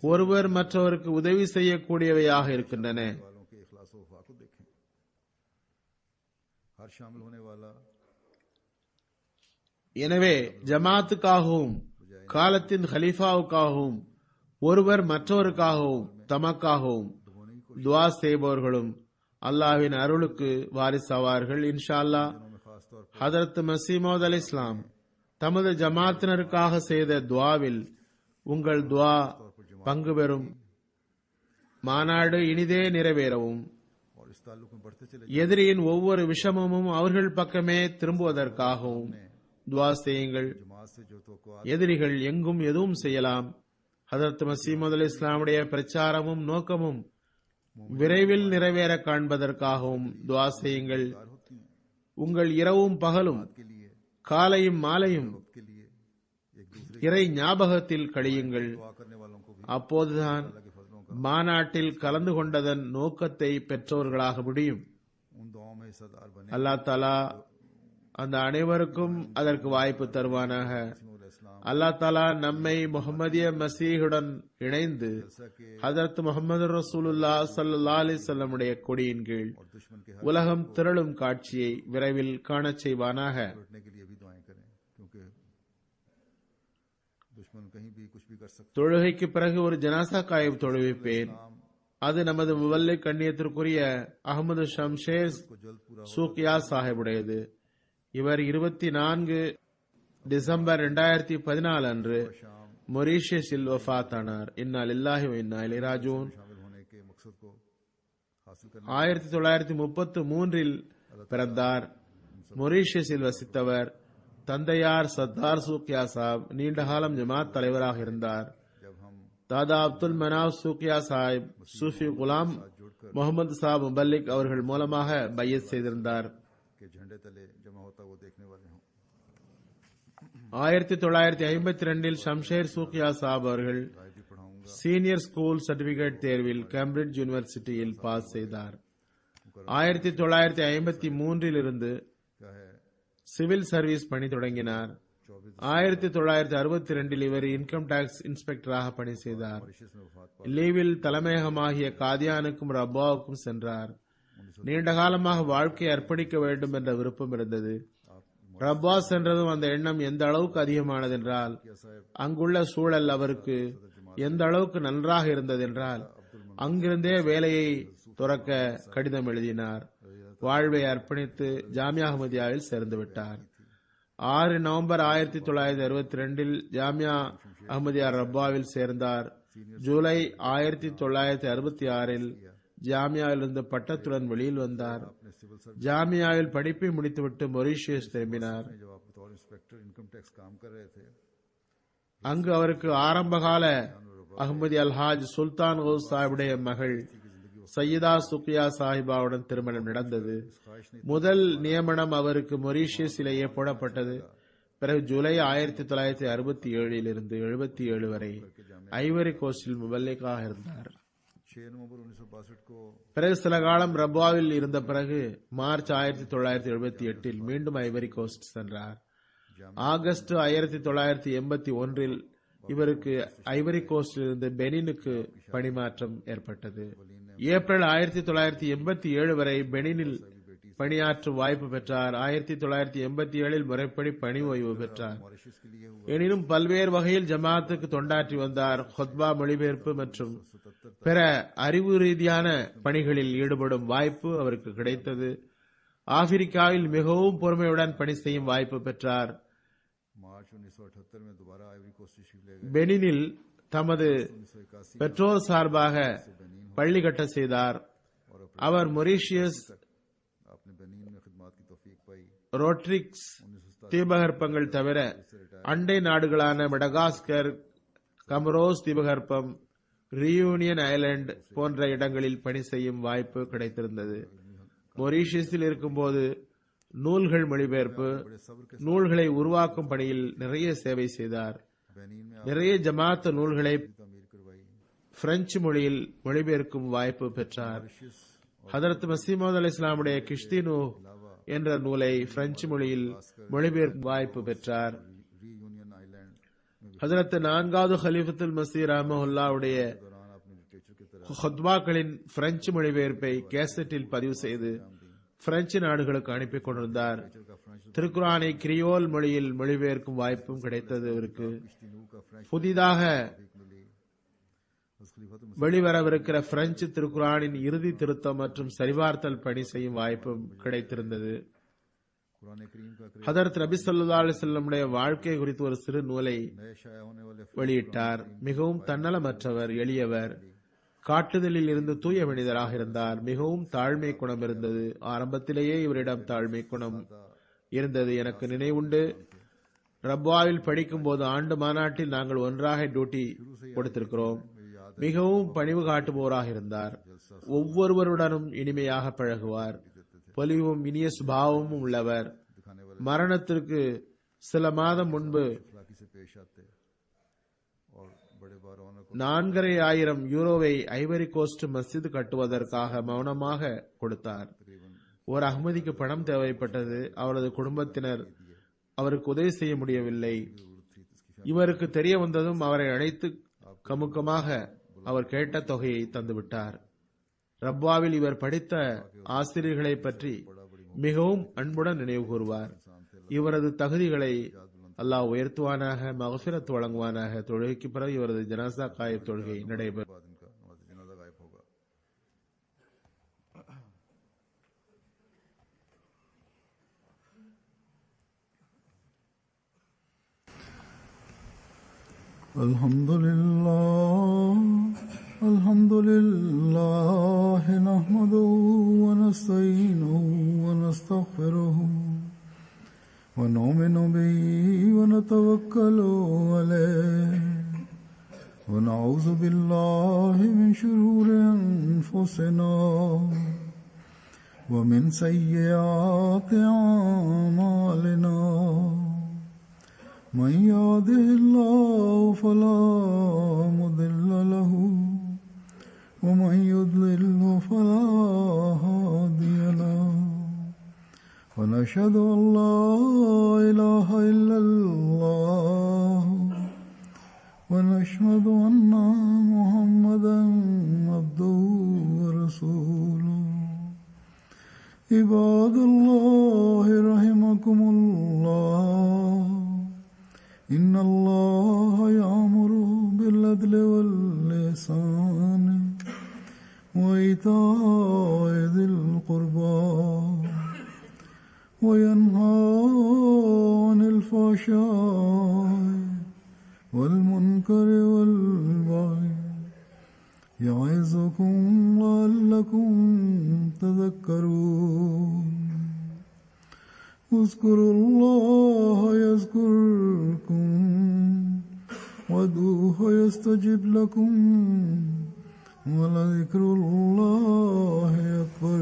ஒருவர் மற்றவருக்கு உதவி செய்யக்கூடியவையாக இருக்கின்றன. எனவே ஜமாத்துக்காகவும் காலத்தின் ஹலீஃபாவுக்காகவும் ஒருவர் மற்றவருக்காகவும் தமக்காகவும் துஆ செய்பவர்களும் அல்லாஹ்வின் அருளுக்கு வாரிசாவார்கள் இன்ஷா அல்லாஹ். ஹதரத் மஸீஹ் மவ்ஊத் அலைஹிஸ்ஸலாம் தமது ஜமாத்தினருக்காக செய்த துஆவில் உங்கள் துஆ பங்கு பெறும். மாநாடு இனிதே நிறைவேறவும் எதிரியின் ஒவ்வொரு விஷமமும் அவர்கள் பக்கமே திரும்புவதற்காகவும் துஆ செய்யுங்கள். எதிரிகள் எங்கும் எதுவும் செய்யலாம். ஹதரத் மஸீஹ் மவ்ஊத் அலைஹிஸ்ஸலாமுடைய பிரச்சாரமும் நோக்கமும் விரைவில் நிறைவேற காண்பதற்காகவும் துஆ செய்யுங்கள். உங்கள் இரவும் பகலும், காலையும் மாலையும் இறை ஞாபகத்தில் கழியுங்கள். दुआ करने वालों को भी அப்போதுதான் अल्लाह के फजलों का மாநாட்டில் கலந்து கொண்டதன் நோக்கத்தை பெற்றோர்களாக முடியும். उन दुआओं में हिस्सेदार बने. அல்லாஹ் தஆலா அந்த அனைவருக்கும் அதற்கு வாய்ப்பு தருவானாக. அல்லாஹ் தஆலா நம்மை முஹம்மதிய மசீஹுடன் இணைந்து ஹஜரத் முஹம்மது ரசூலுல்லாஹ் ஸல்லல்லாஹு அலைஹி வஸல்லம் உடைய கொடியின் கீழ் और दुश्मन के உலகம் திரளும் காட்சியை விரைவில் காணச் செய்வானாக. लौटने के लिए भी दुआएं करें, क्योंकि दुश्मन कहीं भी कुछ भी कर सकते. தொழுகைக்கு பிறகு ஒரு ஜனாசா காயிப் தொழுவிப்பேன். அது நமது முவல்லி கண்ணியத்திற்குரிய அகமது ஷம்ஷேர் को जल्द पूरा சூக்கியா சாஹிபுடையது. இவர் 24 டிசம்பர் 2014 அன்று மொரீஷியஸில் வஃபாத்தானார். இன்னா லில்லாஹி வ இன்னா இலைஹி ராஜிஊன். शामिल होने के मकसद को हासिल करने 1933 பிறந்தார். மொரீஷியஸில் வசித்தவர். தந்தையார் சர்தார் சூக்கியா சாப் நீண்ட காலம் ஜமாத் தலைவராக இருந்தார். जब हम தாதா அப்துல் மனாப் சூக்கியா சாஹிப் சூஃபி குலாம் முகமது சாப் முபல்லிக் அவர்கள் மூலமாக பையத் செய்திருந்தார். के झंडे तले जमा होता वो देखने वाले हों. 1952 ஷம்ஷேர் சூக்கியா சாப் அவர்கள் भी पढ़ाऊंगा. சீனியர் ஸ்கூல் சர்டிபிகேட் தேர்வில் கேம்பிரிட்ஜ் யூனிவர்சிட்டியில் பாஸ் செய்தார். 1953 இருந்து क्या है சிவில் சர்வீஸ் பணி தொடங்கினார். 1962 இவர் இன்கம் டாக்ஸ் இன்ஸ்பெக்டராக பணி செய்தார். मॉरिशस में वफात லீவில் தலைமையகமாகிய காதியானுக்கும் ரப்பாவுக்கும் சென்றார். நீண்ட காலமாக வாழ்க்கையை அர்ப்பணிக்க வேண்டும் என்ற விருப்பம் இருந்தது. ரப்பா சென்றதும் அந்த எண்ணம் எந்த அளவுக்கு அதிகமானது என்றால், அங்குள்ள சூழல் அவருக்கு எந்த அளவுக்கு நன்றாக இருந்தது என்றால், அங்கிருந்தே வேலையை துறக்க கடிதம் எழுதினார். வாழ்வை அர்ப்பணித்து ஜாமியா அஹ்மதியாவில் சேர்ந்து விட்டார். 6 நவம்பர் 1962 ஜாமியா அஹ்மதியா ரப்பாவில் சேர்ந்தார். ஜூலை 1966 ஜாமியாவிலிருந்து பட்டத்துடன் வெளியில் வந்தார். ஜாமியாவில் படிப்பை முடித்துவிட்டு மொரீஷியஸ் திரும்பினார். जब आप बतौर इंस्पेक्टर इनकम टैक्स काम कर रहे थे, அங்கு அவருக்கு ஆரம்பகால அஹ்மதி அல்ஹாஜ் சுல்தான் கௌஸ் சாஹிபுடைய மகள் சையதா சுக்கியா சாஹிபாவுடன் திருமணம் நடந்தது. முதல் நியமனம் அவருக்கு மொரீஷியஸிலேயே போடப்பட்டது. பிறகு ஜூலை 1967 இருந்து 77 வரை ஐவரி கோஸ்டில் முபல்லிகாக இருந்தார். 6 नवंबर 1962 को பிறகு சில காலம் ரப்பாவில் இருந்த பிறகு மார்ச் 1978 மீண்டும் ஐவரி கோஸ்ட் சென்றார். ஆகஸ்ட் 1981 இவருக்கு ஐவரி கோஸ்டில் இருந்து பெனினுக்கு பணிமாற்றம் ஏற்பட்டது. ஏப்ரல் 1987 வரை பெனினில் பணியாற்றும் வாய்ப்பு பெற்றார். 1987 முறைப்படி பணி ஓய்வு பெற்றார். मॉरिशस के लिए हुआ. எனினும் பல்வேறு வகையில் ஜமாத்துக்கு தொண்டாற்றி வந்தார். ஹுத்பா மொழிபெயர்ப்பு மற்றும் பிற அறிவு ரீதியான பணிகளில் ஈடுபடும் வாய்ப்பு அவருக்கு கிடைத்தது. ஆப்பிரிக்காவில் மிகவும் பொறுமையுடன் பணி செய்யும் வாய்ப்பு பெற்றார். मार्च 1978 में दोबारा आइवरी कोस्ट तशरीफ ले गए. பெனினில் தமது 1981 பெற்றோர் சார்பாக பள்ளி கட்ட செய்தார். அவர் மொரீஷியஸ், आपने बेनिन में खिदमत की तौफीक पाई. ரோட்ரிக்ஸ் தீபகற்பங்கள் தவிர அண்டை நாடுகளான மெடகாஸ்கர், கமரோஸ் தீபகற்பம், ரியூனியன் ஐலாந்து போன்ற இடங்களில் பணி செய்யும் வாய்ப்பு கிடைத்திருந்தது. மொரீஷியஸில் இருக்கும்போது நூல்கள் மொழிபெயர்ப்பு, நூல்களை உருவாக்கும் பணியில் நிறைய சேவை செய்தார். बेनिन में நிறைய ஜமாத் நூல்களை तमीर करवाई. பிரெஞ்சு மொழியில் மொழிபெயர்க்கும் வாய்ப்பு பெற்றார். ஹதரத் மசீமது அலி இஸ்லாமுடைய கிஷ்தினு என்ற நூலை பிரெஞ்சு மொழியில் மொழிபெயர்க்கும் வாய்ப்பு பெற்றார். रीयूनियन आइलैंड में ஹதரத் 4வது ஹலீஃபத்துல் மஸீஹ் ரஹ்மத்துல்லாஹுடைய दौरान आपने लिटरेचर की तरह ஹுத்பாக்களின் பிரெஞ்சு மொழிபெயர்ப்பை கேசட்டில் பதிவு செய்து பிரெஞ்சு நாடுகளுக்கு அனுப்பி கொண்டிருந்தார். திருக்குரானை கிரியோல் மொழியில் மொழிபெயர்க்கும் வாய்ப்பும் கிடைத்தது. அவருக்கு किश्तीनू का फ्रेंच புதிதாக मिली. उस खलीफातुल வெளிவரவிருக்கிற பிரெஞ்சு திருக்குரானின் இறுதி திருத்தம் மற்றும் சரிபார்த்தல் பணி செய்யும் வாய்ப்பும் கிடைத்திருந்தது. कुरान करीम का ஹதரத் நபி ஸல்லல்லாஹு அலைஹி வஸல்லமுடைய வாழ்க்கை குறித்து ஒரு சிறு நூலை नए शाया होने वाले வெளியிட்டார். மிகவும் தன்னலமற்றவர், எளியவர், காட்டுதலில் இருந்து தூய மனிதராக இருந்தார். மிகவும் தாழ்மை குணம் இருந்தது. ஆரம்பத்திலேயே இவரிடம் தாழ்மை குணம் இருந்தது. எனக்கு நினைவுண்டு, ரப்பாவில் படிக்கும் போது ஆண்டு மாநாட்டில் நாங்கள் ஒன்றாக டியூட்டி கொடுத்திருக்கிறோம். மிகவும் பணிவு காட்டுபவராக இருந்தார். ஒவ்வொருவருடனும் இனிமையாக பழகுவார். பொலிவும் இனிய சுபாவமும் உள்ளவர். மரணத்திற்கு சில மாதம் முன்பு अखलाकी से पेश आते. 4,500 யூரோவை ஐவரி கோஸ்ட் மஸ்ஜித் கட்டுவதற்காக மௌனமாக கொடுத்தார். ஒரு அஹ்மதிக்கு பணம் தேவைப்பட்டது. அவரது குடும்பத்தினர் அவருக்கு உதவி செய்ய முடியவில்லை. இவருக்கு தெரிய வந்ததும் அவரை அழைத்து கமுக்கமாக அவர் கேட்ட தொகையை தந்துவிட்டார். ரப்பாவில் இவர் படித்த ஆசிரியர்களை பற்றி மிகவும் அன்புடன் நினைவு கூறுவார். இவரது தகுதிகளை அல்லாஹ் உயர்த்துவானாக, மகஃபிரத் வழங்குவானாக. தொழுகைக்கு பிறகு இவரது ஜனாசா காயிப் தொழுகை நடைபெறும். Alhamdulillah nahmaduhu wa nasta'inuhu wa nastaghfiruhu wa nu'minu bihi wa natawakkalu alayhi wa na'udhu billahi min shururi anfusina wa min sayyiati a'malina. من يهده الله فلا مضل له ومن يضلل فلا هادي له ونشهد أن لا إله إلا الله ونشهد أن محمدا عبده ورسوله. عباد الله رحمكم الله إن الله يأمر بالعدل والإحسان وإيتاء ذي القربى وينهى عن الفحشاء والمنكر والبغي يعظكم لعلكم تذكرون. اذكروا الله يذكركم وادعوه يستجب لكم ولذكر الله أكبر.